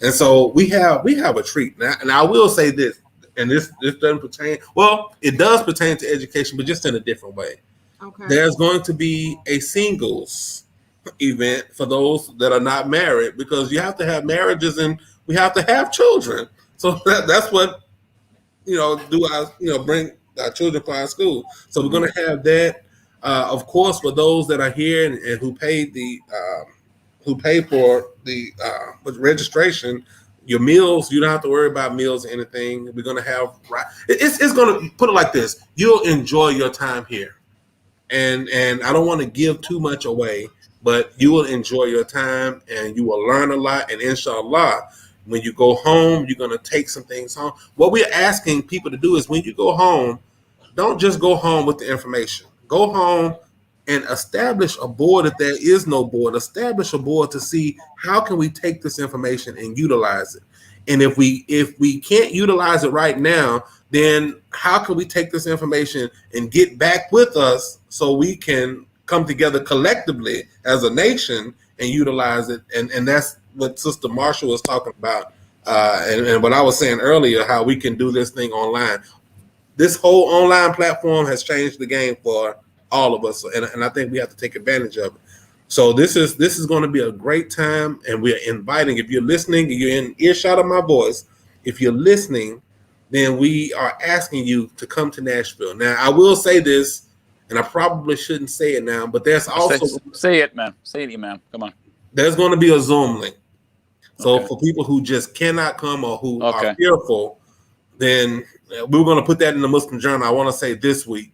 And so we have a treat. Now, and I will say this. And this doesn't pertain, well, it does pertain to education, but just in a different way. Okay. There's going to be a singles event for those that are not married, because you have to have marriages and we have to have children. So that's what, bring our children to our school. So we're going to have that. Of course, for those that are here and who paid for the registration, your meals, you don't have to worry about meals or anything. We're going to have, it's going to, put it like this, you'll enjoy your time here. And I don't want to give too much away, but you will enjoy your time and you will learn a lot. And inshallah, when you go home, you're going to take some things home. What we're asking people to do is, when you go home, don't just go home with the information. Go home and establish a board. If there is no board, establish a board to see how can we take this information and utilize it. And if we can't utilize it right now, then how can we take this information and get back with us so we can come together collectively as a nation and utilize it? And that's what Sister Marsha was talking about, and what I was saying earlier, how we can do this thing online. This whole online platform has changed the game for all of us, and I think we have to take advantage of it. So this is going to be a great time, and we're inviting, if you're listening, you're in earshot of my voice, if you're listening, then we are asking you to come to Nashville. Now, I will say this, and I probably shouldn't say it now, but there's also... Say it, man. Say it, Imam. Come on. There's going to be a Zoom link. So Okay. for people who just cannot come or who are fearful, then we're going to put that in the Muslim Journal, I want to say this week,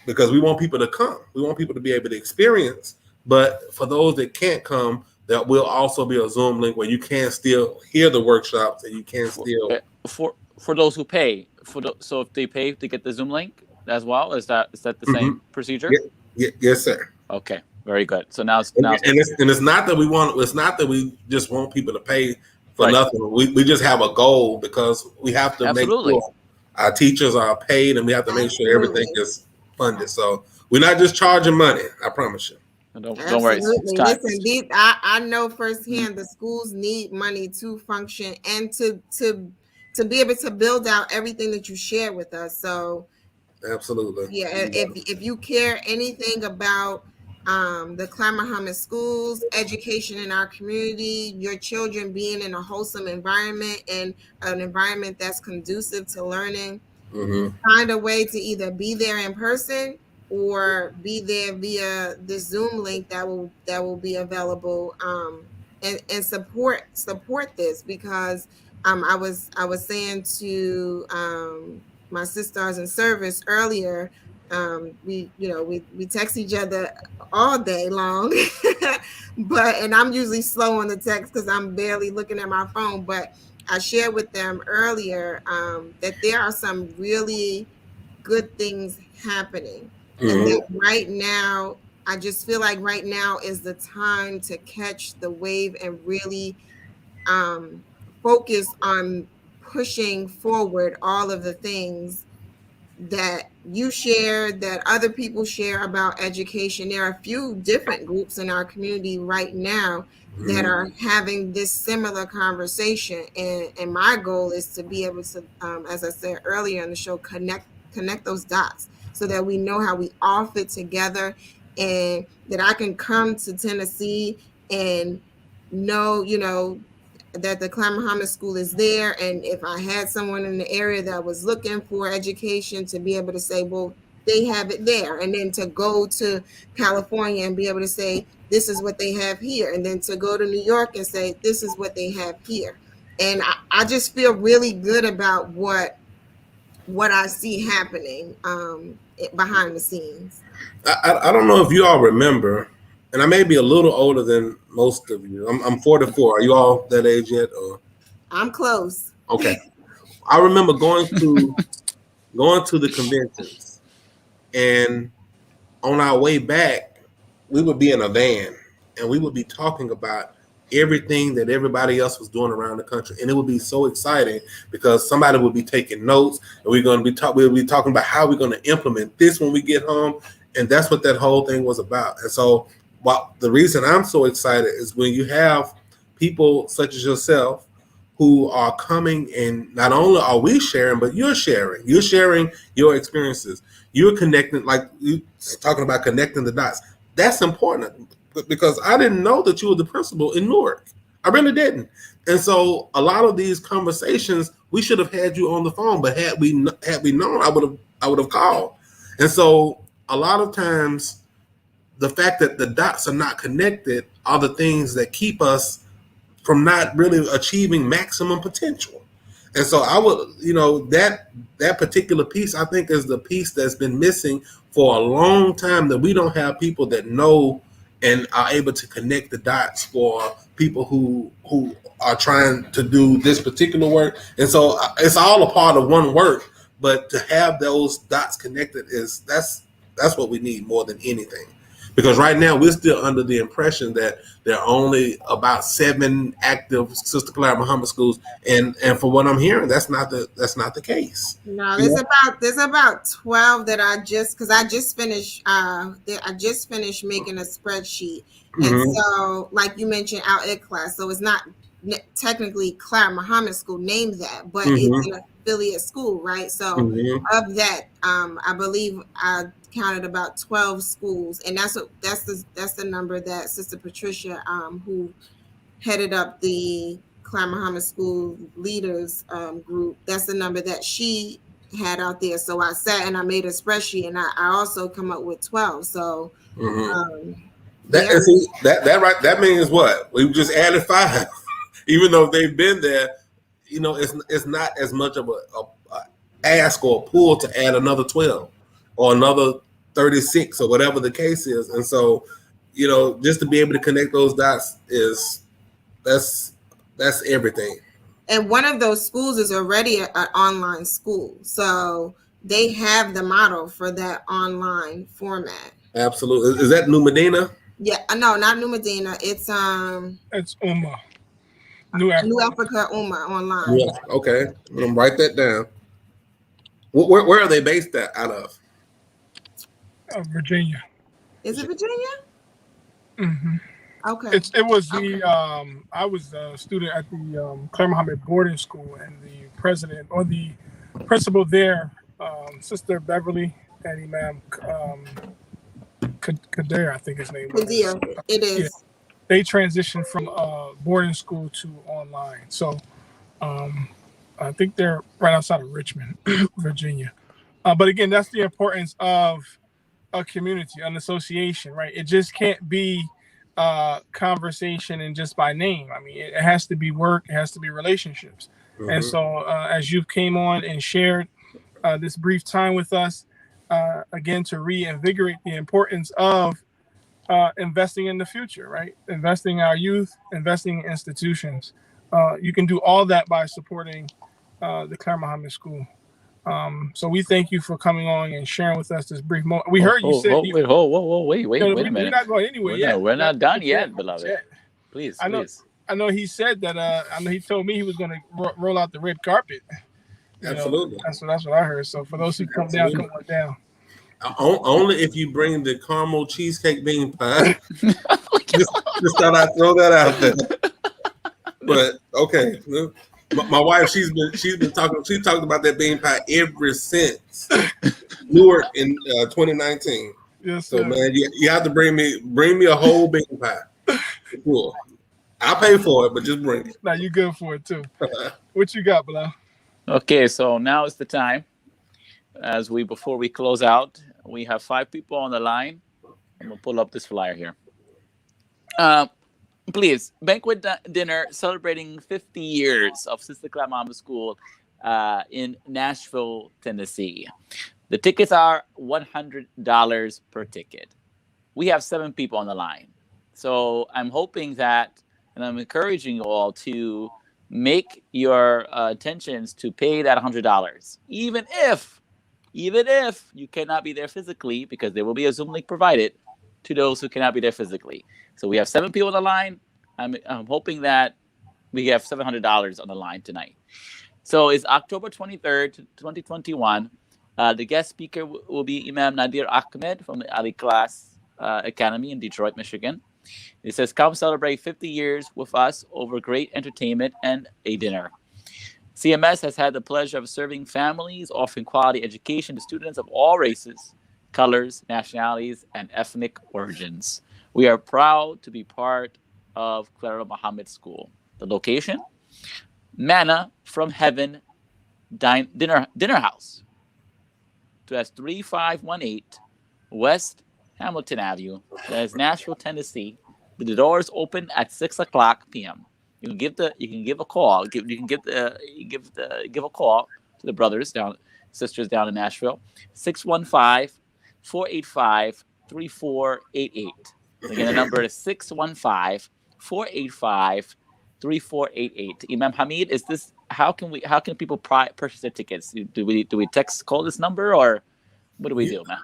because we want people to come. We want people to be able to experience. But for those that can't come, there will also be a Zoom link where you can still hear the workshops and you can still... For those who pay, so if they pay to get the Zoom link as well, is that the same procedure? Yes, sir. Okay, very good. So now it's not that we want. It's not that we just want people to pay for nothing. We just have a goal, because we have to make sure our teachers are paid, and we have to make sure everything is funded. So we're not just charging money. I promise you. Don't worry. Listen, I know firsthand the schools need money to function and to be able to build out everything that you share with us. So absolutely, yeah. If you care anything about the Clara Muhammad schools, education in our community, your children being in a wholesome environment and an environment that's conducive to learning, find a way to either be there in person or be there via the Zoom link that will be available, and support this, because I was saying to my sisters in service earlier, we text each other all day long, and I'm usually slow on the text because I'm barely looking at my phone, but I shared with them earlier that there are some really good things happening. And that right now, I just feel like right now is the time to catch the wave and really focus on pushing forward all of the things that you share, that other people share about education. There are a few different groups in our community right now that are having this similar conversation. And my goal is to be able to, as I said earlier in the show, connect those dots, so that we know how we all fit together, and that I can come to Tennessee and know, that the Clara Muhammad School is there. And if I had someone in the area that was looking for education, to be able to say, well, they have it there. And then to go to California and be able to say, this is what they have here. And then to go to New York and say, this is what they have here. And I just feel really good about what I see happening behind the scenes. I don't know if you all remember, and I may be a little older than most of you. I'm 44. Are you all that age yet? Or? I'm close. Okay. I remember going to the conventions, and on our way back, we would be in a van, and we would be talking about everything that everybody else was doing around the country, and it would be so exciting because somebody would be taking notes, and we'll be talking about how we're going to implement this when we get home, and that's what that whole thing was about. And so, the reason I'm so excited is when you have people such as yourself who are coming, and not only are we sharing, but you're sharing your experiences. You're connecting, like you talking about connecting the dots. That's important, because I didn't know that you were the principal in Newark. I really didn't. And so a lot of these conversations, we should have had you on the phone, but had we known, I would have called. And so a lot of times, the fact that the dots are not connected are the things that keep us from not really achieving maximum potential. And so I would, that particular piece, I think, is the piece that's been missing for a long time, that we don't have people that know and are able to connect the dots for people who are trying to do this particular work. And so it's all a part of one work, but to have those dots connected that's what we need more than anything. Because right now we're still under the impression that there are only about 7 active Sister Clara Muhammad schools, and for what I'm hearing, that's not the case. No, there's about 12 that I just finished making a spreadsheet, and so like you mentioned, our IT class, so it's not technically Clara Muhammad School named that, but it's an affiliate school, right? So of that, I believe I counted about 12 schools, and that's the number that Sister Patricia, who headed up the Clara Muhammad School leaders group, that's the number that she had out there. So I sat and I made a spreadsheet, and I also come up with 12. So that means what? We just added 5. Even though they've been there, it's not as much of a ask or a pull to add another 12 or another 36 or whatever the case is. And so, just to be able to connect those dots that's everything. And one of those schools is already an online school, so they have the model for that online format. Absolutely. Is that New Medina? Yeah, no, not New Medina. It's Ummah. New Africa Ummah online. Yeah. Okay, I'm gonna write that down. Where are they based out of? Virginia. Is it Virginia? Mm-hmm. Okay. It was the I was a student at the Clara Muhammad boarding school, and the president or the principal there, Sister Beverly and Imam Kadir, I think his name was. Kadir, it is. Yeah. They transitioned from boarding school to online. So I think they're right outside of Richmond, Virginia. But again, that's the importance of a community, an association, right? It just can't be conversation and just by name. I mean, it has to be work. It has to be relationships. And so as you came on and shared this brief time with us, again, to reinvigorate the importance of investing in the future, right? Investing in our youth, investing in institutions. You can do all that by supporting the Clara Muhammad School. So we thank you for coming on and sharing with us this brief moment. We heard you say... wait a minute. We're not going anywhere yet. We're not done yet, beloved. Please. I know he said that, I know he told me he was going to roll out the red carpet. Absolutely. That's what I heard. So for those who come down, come on down. Only if you bring the caramel cheesecake bean pie. just thought I'd throw that out there. But okay, my wife, she's been talked about that bean pie ever since Newark in 2019. Yes, so sir. Man, you have to bring me a whole bean pie. Cool. I'll pay for it, but just bring it. Now you good for it too. What you got, Bilal? Okay, so now is the time. Before we close out, we have 5 people on the line. I'm gonna pull up this flyer here. Please, banquet dinner celebrating 50 years of Sister Clara Muhammad School in Nashville, Tennessee. The tickets are $100 per ticket. We have 7 people on the line. So I'm hoping that, and I'm encouraging you all to make your intentions to pay that $100, even if you cannot be there physically, because there will be a Zoom link provided to those who cannot be there physically. So we have 7 people on the line. I'm hoping that we have $700 on the line tonight. So it's October 23rd, 2021. The guest speaker will be Imam Nadir Ahmed from the Ali Class Academy in Detroit, Michigan. It says, come celebrate 50 years with us over great entertainment and a dinner. CMS has had the pleasure of serving families, offering quality education to students of all races, colors, nationalities, and ethnic origins. We are proud to be part of Clara Muhammad School. The location? Manna from Heaven Dinner House. That's 3518 West Hamilton Avenue. That is Nashville, Tennessee. The doors open at 6:00 p.m. You can give a call. Give a call to the sisters down in Nashville. 615-485-3488. Again, the number is 615-485-3488. Imam Hamid, is this how can people purchase their tickets? Do we call this number, or what do we do, man?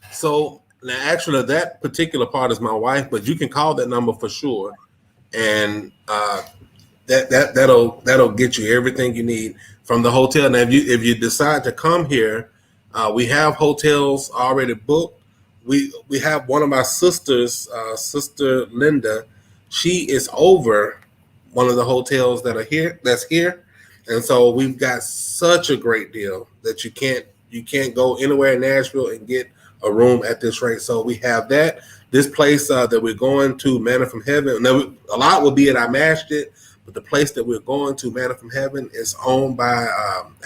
So Now, actually, that particular part is my wife, but you can call that number for sure, and that'll get you everything you need from the hotel. Now, if you decide to come here, we have hotels already booked. We have one of my sisters, Sister Linda. She is over one of the hotels that are here. That's here, and so we've got such a great deal that you can't go anywhere in Nashville and get a room at this rate. So we have that. This place that we're going to, Manna from Heaven. Now, a lot will be at our masjid, but the place that we're going to, Manna from Heaven, is owned by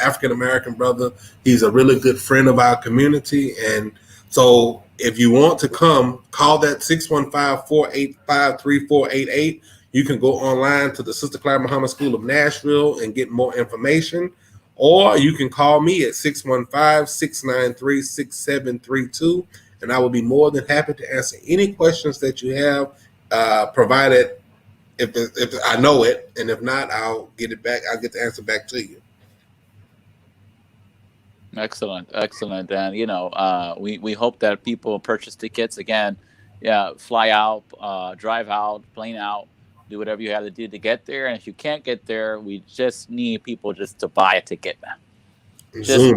African American brother. He's a really good friend of our community, and so if you want to come, call that 615-485-3488. You can go online to the Sister Clara Muhammad School of Nashville and get more information, or you can call me at 615-693-6732, and I will be more than happy to answer any questions that you have, provided if I know it, and if not, I'll get it back. I'll get the answer back to you. Excellent. And we hope that people purchase tickets again. Yeah, fly out, drive out, plane out, do whatever you have to do to get there. And if you can't get there, we just need people just to buy a ticket, man. Just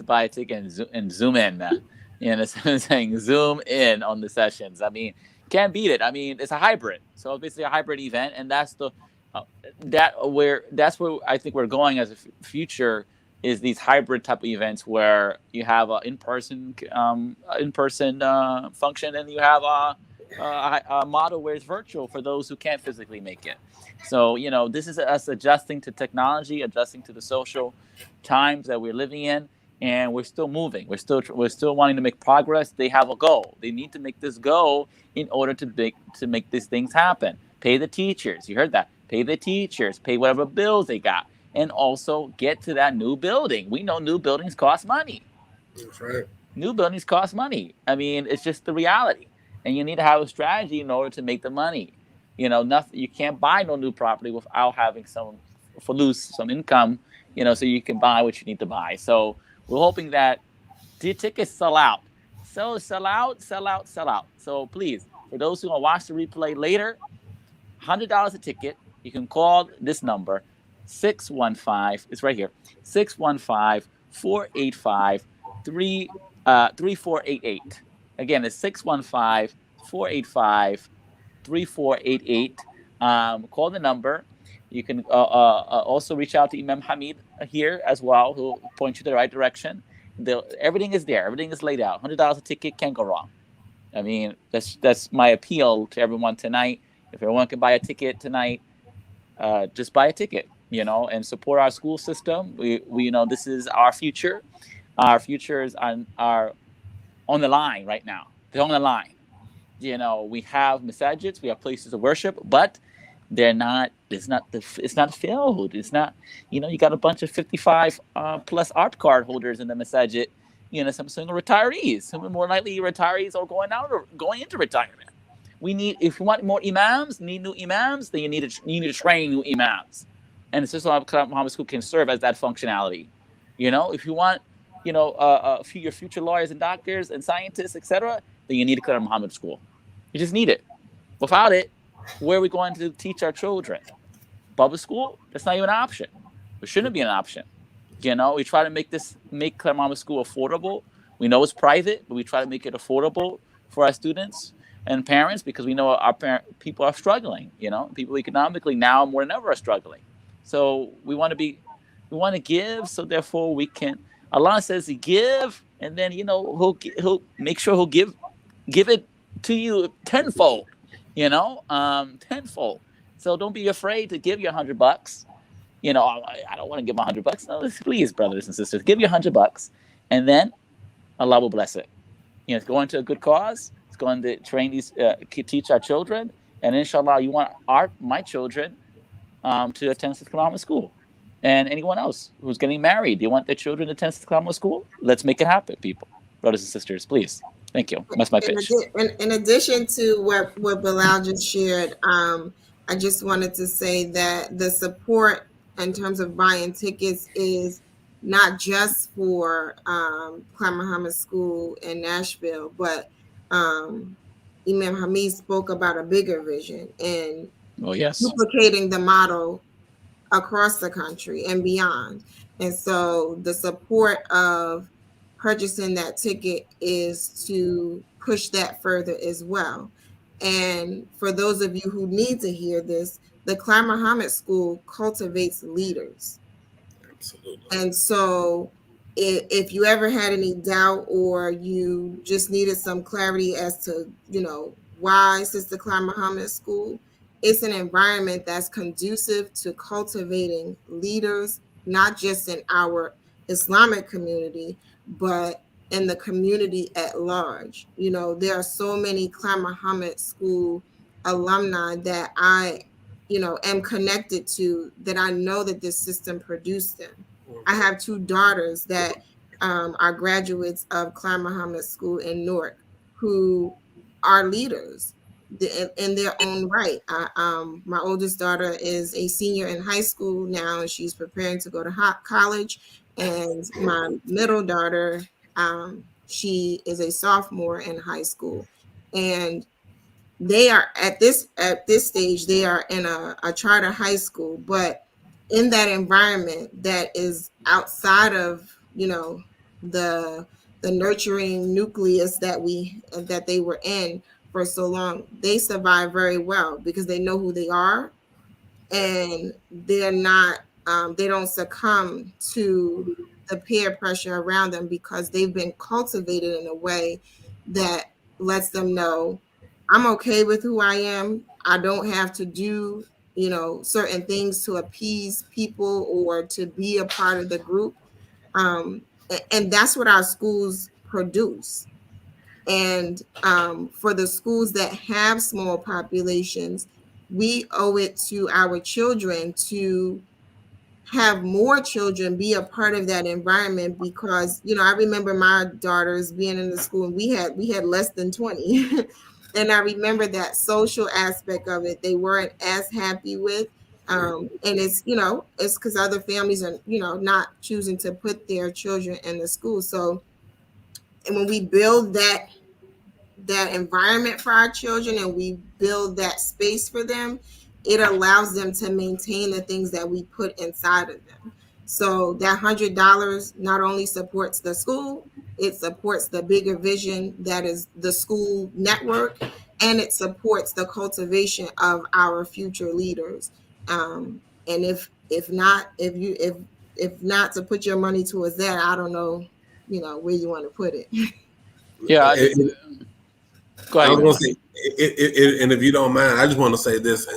buy a ticket and zoom in, man. You know, I'm saying zoom in on the sessions. I mean, can't beat it. I mean, it's a hybrid, so basically a hybrid event, and that's where I think we're going as a future. Is these hybrid type of events where you have an in-person function, and you have a model where it's virtual for those who can't physically make it. So, this is us adjusting to technology, adjusting to the social times that we're living in, and we're still moving. We're still wanting to make progress. They have a goal. They need to make this goal in order to make these things happen. Pay the teachers. You heard that. Pay the teachers. Pay whatever bills they got. And also get to that new building. We know new buildings cost money. That's right. New buildings cost money. I mean, it's just the reality. And you need to have a strategy in order to make the money. Nothing. You can't buy no new property without having some income. So you can buy what you need to buy. So we're hoping that the tickets sell out. Sell out. So please, for those who want to watch the replay later, $100 a ticket. You can call this number. 615, it's right here, 615-485-3488. Again, it's 615-485-3488. Call the number. You can also reach out to Imam Hamid here as well, who will point you the right direction. Everything is there. Everything is laid out. $100 a ticket, can't go wrong. I mean, that's my appeal to everyone tonight. If everyone can buy a ticket tonight, just buy a ticket. And support our school system. We this is our future. Our futures are on the line right now. They're on the line. We have masajids, we have places of worship, but they're not. It's not filled. It's not. You got a bunch of 55 plus art card holders in the masajid. Some single retirees. Some more likely retirees are going into retirement. If you want more imams, need new imams, then you need to train new imams. And the Sister Muhammad School can serve as that functionality. If you want, your future lawyers and doctors and scientists, etc., then you need to Clara Muhammad School. You just need it. Without it, where are we going to teach our children? Public school? That's not even an option. It shouldn't be an option. We try to make Clara Muhammad School affordable. We know it's private, but we try to make it affordable for our students and parents, because we know people are struggling. People economically now more than ever are struggling. So we want to give, so therefore we can. Allah says to give, and then he'll make sure he'll give it to you tenfold, tenfold. So don't be afraid to give your $100. I don't want to give my $100. No, please, brothers and sisters, give your $100, and then Allah will bless it. It's going to a good cause. It's going to train teach our children, and inshallah, you want my children to attend Sister Muhammad School, and anyone else who's getting married. Do you want their children to attend Sister Muhammad School? Let's make it happen, people, brothers and sisters, please. Thank you. That's my pitch. In addition to what Bilal just shared, I just wanted to say that the support in terms of buying tickets is not just for Clara Muhammad School in Nashville, but Imam Hamid spoke about a bigger vision and yes, duplicating the model across the country and beyond. And so the support of purchasing that ticket is to push that further as well. And for those of you who need to hear this, the Clara Muhammad School cultivates leaders. Absolutely. And so if you ever had any doubt or you just needed some clarity as to, why Sister Clara Muhammad School, it's an environment that's conducive to cultivating leaders, not just in our Islamic community, but in the community at large. There are so many Clara Muhammad School alumni that I, am connected to, that I know that this system produced them. I have 2 daughters that are graduates of Clara Muhammad School in Newark who are leaders in their own right. My oldest daughter is a senior in high school now, and she's preparing to go to college. And my middle daughter, she is a sophomore in high school. And they are at this stage, they are in a charter high school, but in that environment that is outside of the nurturing nucleus that they were in for so long, they survive very well because they know who they are, and they're not they don't succumb to the peer pressure around them because they've been cultivated in a way that lets them know, I'm okay with who I am. I don't have to do, certain things to appease people or to be a part of the group. And that's what our schools produce. And for the schools that have small populations, we owe it to our children to have more children be a part of that environment, because I remember my daughters being in the school and we had less than 20. And I remember that social aspect of it they weren't as happy with, and it's it's because other families are not choosing to put their children in the school. So, and when we build that environment for our children and we build that space for them, it allows them to maintain the things that we put inside of them. So that $100 not only supports the school, it supports the bigger vision that is the school network, and it supports the cultivation of our future leaders. And if not to put your money towards that, I don't know, where you want to put it. Yeah. Go ahead. I was going to say, and if you don't mind, I just want to say this.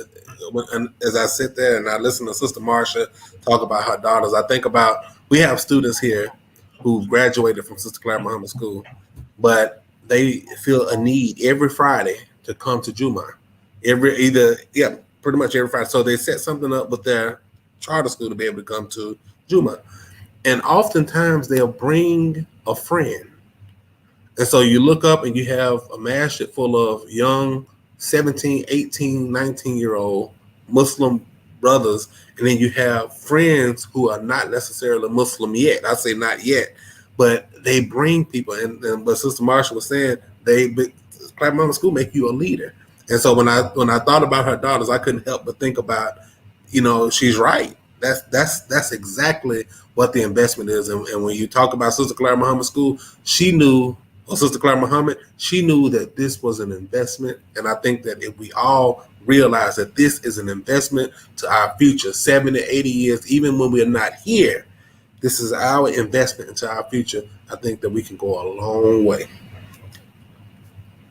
As I sit there and I listen to Sister Marsha talk about her daughters, I think about, we have students here who graduated from Sister Clara Muhammad School, but they feel a need every Friday to come to Juma. Pretty much every Friday. So they set something up with their charter school to be able to come to Juma. And oftentimes they'll bring a friend. And so you look up and you have a masjid full of young 17, 18, 19-year-old Muslim brothers, and then you have friends who are not necessarily Muslim yet. I say not yet, but they bring people. And but Sister Marsha was saying, Clara Muhammad School make you a leader. And so when I thought about her daughters, I couldn't help but think about, she's right. That's exactly what the investment is. And when you talk about Sister Clara Muhammad School, Sister Clara Muhammad, she knew that this was an investment. And I think that if we all realize that this is an investment to our future, 70, 80 years, even when we're not here, this is our investment into our future. I think that we can go a long way.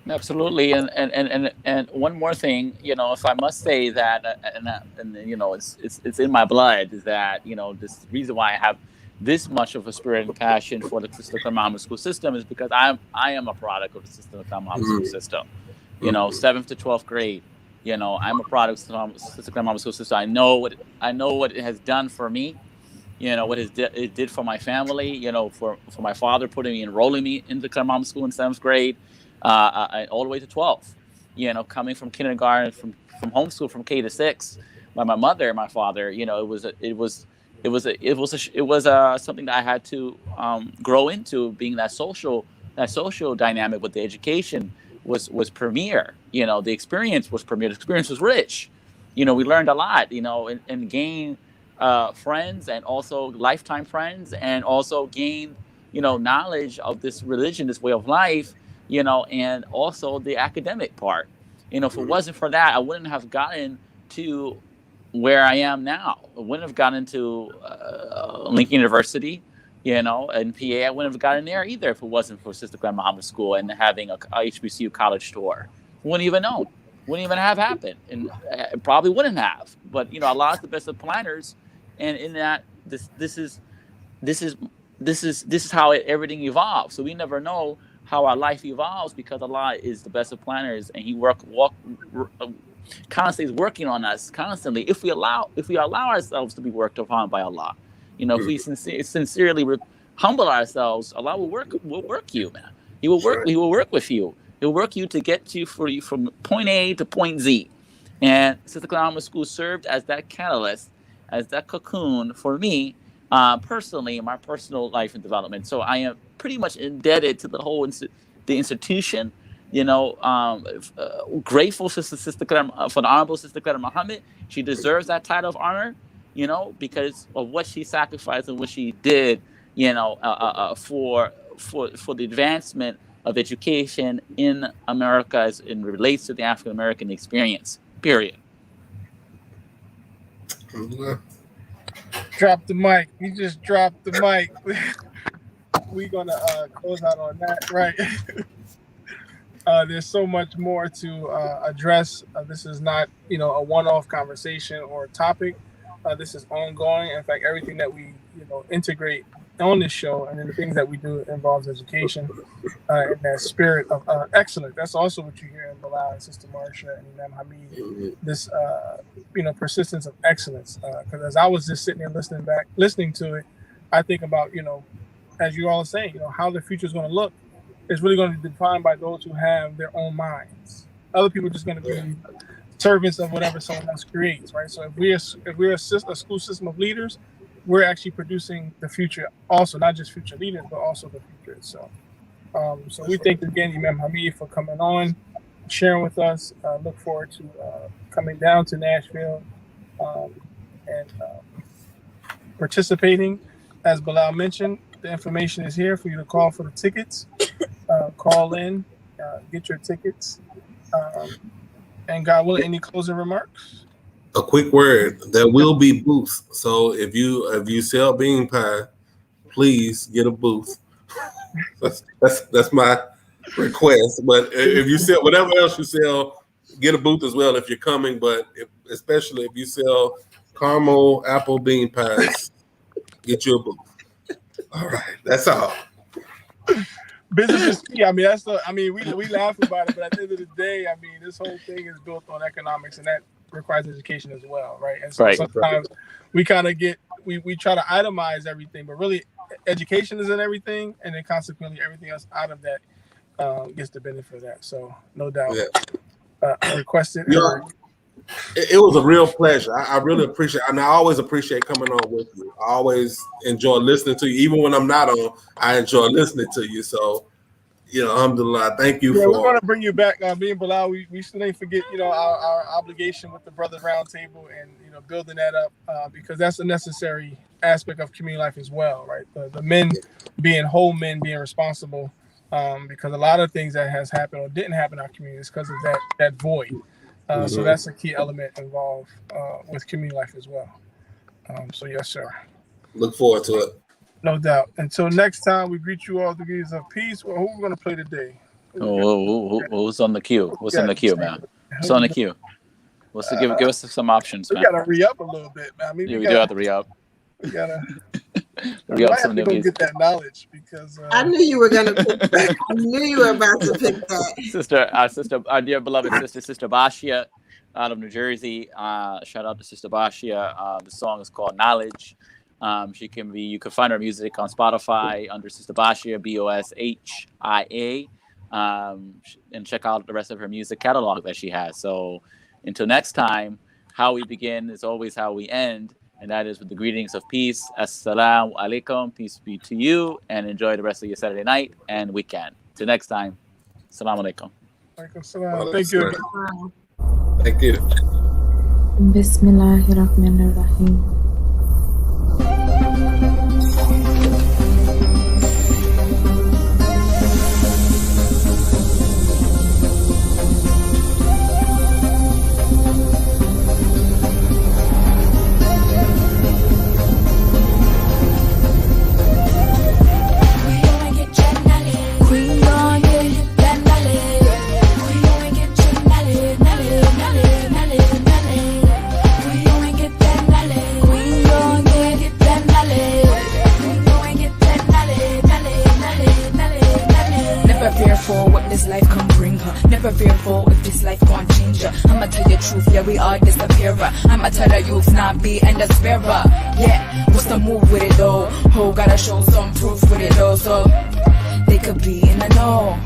Absolutely. And one more thing, if I must say that, it's in my blood, is that, this reason why I have this much of a spirit and passion for the Sister Clara Muhammad School system is because I am a product of the Sister Clara Muhammad School system. 7th to 12th grade. I'm a product of the Sister Clara Muhammad School system. I know what it has done for me. What it did for my family. For my father enrolling me in the Clara Muhammad School in 7th grade, all the way to 12th. Coming from kindergarten, from homeschool from K to 6 by my mother and my father. It was something that I had to grow into, being that social dynamic with the education was premier. The experience was premier. The experience was rich. We learned a lot. And gained friends, and also lifetime friends, and also gained knowledge of this religion, this way of life. And also the academic part. If it wasn't for that, I wouldn't have gotten to where I am now. I wouldn't have gotten to Lincoln University. And PA, I wouldn't have gotten there either if it wasn't for Sister Clara Muhammad School and having a HBCU college tour. Wouldn't even known. Wouldn't even have happened, and it probably wouldn't have. But Allah is the best of planners, and in that this is how everything evolves. So we never know how our life evolves, because Allah is the best of planners, and He constantly is working on us constantly. If we allow ourselves to be worked upon by Allah. If we sincerely humble ourselves, Allah will work you, man. He will work. He will work with you. He'll work you to get you from point A to point Z. And Sister Clara Muhammad School served as that catalyst, as that cocoon for me personally in my personal life and development. So I am pretty much indebted to the institution. Grateful to Sister Clara, for the Honorable Sister Clara Muhammad. She deserves that title of honor. Because of what she sacrificed and what she did, for the advancement of education in America as it relates to the African American experience. Period. Drop the mic. You just dropped the mic. We're gonna close out on that, right? There's so much more to address. This is not, a one-off conversation or topic. This is ongoing. In fact, everything that we integrate on this show and then the things that we do involves education in that spirit of excellence. That's also what you hear in Bilal and Sister Marsha and Imam Hamid. This persistence of excellence. Because as I was just sitting there listening to it, I think about as you all are saying, how the future is going to look. It's really going to be defined by those who have their own minds. Other people are just going to be servants of whatever someone else creates, right? So if we're a school system of leaders, we're actually producing the future also, not just future leaders, but also the future itself. So we thank again Imam Hamid for coming on, sharing with us. Look forward to coming down to Nashville and participating. As Bilal mentioned, the information is here for you to call for the tickets. Call in, get your tickets. And God willing, any closing remarks? A quick word: there will be booths. So if you sell bean pie, please get a booth. that's my request. But if you sell whatever else you sell, get a booth as well if you're coming. But especially if you sell caramel apple bean pies, get you a booth. All right, that's all. Business is key. I mean, we laugh about it, but at the end of the day, this whole thing is built on economics, and that requires education as well, right? And so sometimes we kind of we try to itemize everything, but really education is in everything, and then consequently everything else out of that gets the benefit of that. So no doubt, requested. It was a real pleasure. I really appreciate it. And I always appreciate coming on with you. I always enjoy listening to you. Even when I'm not on, I enjoy listening to you. So, alhamdulillah, thank you for... We're going to bring you back. Me and Bilal, we still ain't forget, our obligation with the Brothers Roundtable and, building that up because that's a necessary aspect of community life as well, right? The men being whole men, being responsible because a lot of things that has happened or didn't happen in our community is because of that void. So that's a key element involved with community life as well. So yes, sir. Look forward to it. No doubt. Until next time, we greet you all degrees of peace. Well, who are we going to play today? Who's on the queue? What's on the queue, man? What's on the queue? Give us some options, man. We got to re-up a little bit, man. We do have to re-up. We got to... We might have to go get that knowledge because I knew you were gonna pick that. I knew you were about to pick that. Our dear beloved Sister Bashia out of New Jersey. Shout out to Sister Bashia. The song is called Knowledge. You can find her music on Spotify under Sister Bashia, Boshia. And check out the rest of her music catalog that she has. So until next time, how we begin is always how we end. And that is with the greetings of peace. Assalamu alaikum. Peace be to you. And enjoy the rest of your Saturday night and weekend. Till next time. Assalamu alaikum. Thank you. Thank you. Bismillahirrahmanirrahim. Life come bring her. Never fearful if this life gon' change her. I'ma tell you truth, yeah, we all disappearer. I'ma tell the youth not be and the sparer. Yeah, what's the move with it though? Ho, gotta show some proof with it though, so they could be in the know.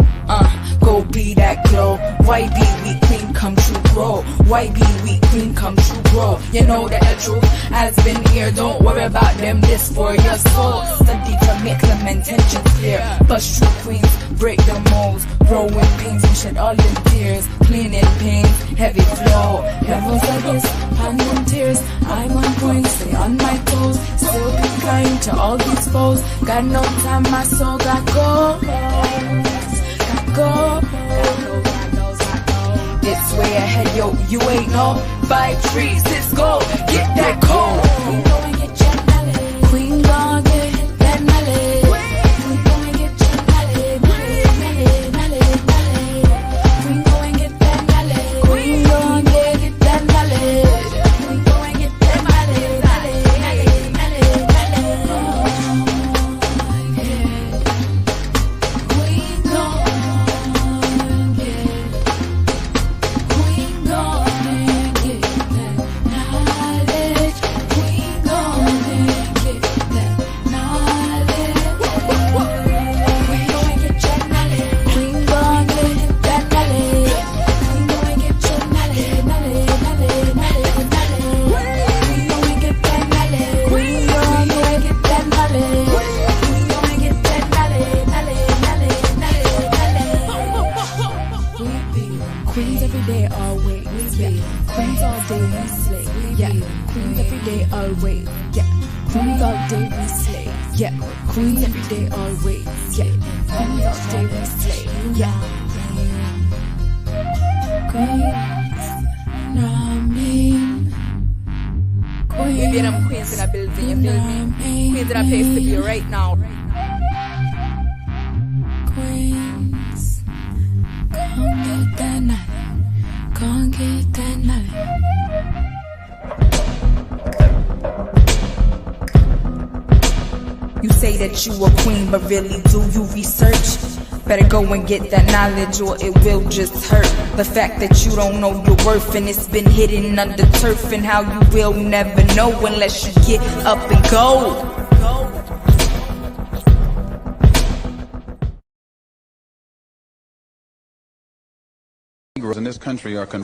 Go be that glow. Why be weak, queen come true, grow. Why be weak, queen come true, grow. You know that the truth has been here. Don't worry about them, this for your soul. Study to make them intentions clear. Bust true queens, break the molds. Grow in pains and shed all them tears. Clean in pain, heavy flow. Levels like this, pan them tears. I'm on point, stay on my toes. Still be kind to all these foes. Got no time, my soul got go. Go. It's way ahead, yo, you ain't no 5 trees, let's go, get that cold. Queen go and get your knowledge. Queen go and get that knowledge. Queen go and get your knowledge. Knowledge. Queen go and get that knowledge. Queen go and get that knowledge. Queen go and get that knowledge. Queens every day, always. Yeah. Queens all day, we slay. Yeah. Queens every day, always. Yeah. Queens all day, we slay. Yeah. Queens every day, always. Yeah. Queens all day, we slay. Yeah. Queens, Namin. Maybe them queens in a building, you feel me? Queens in a place to be right now. Queens, come get that night. Come get that night. You say that you a queen, but really do you research? Better go and get that knowledge or it will just hurt. The fact that you don't know your worth and it's been hidden under turf, and how you will never know unless you get up and go. Negroes in this country are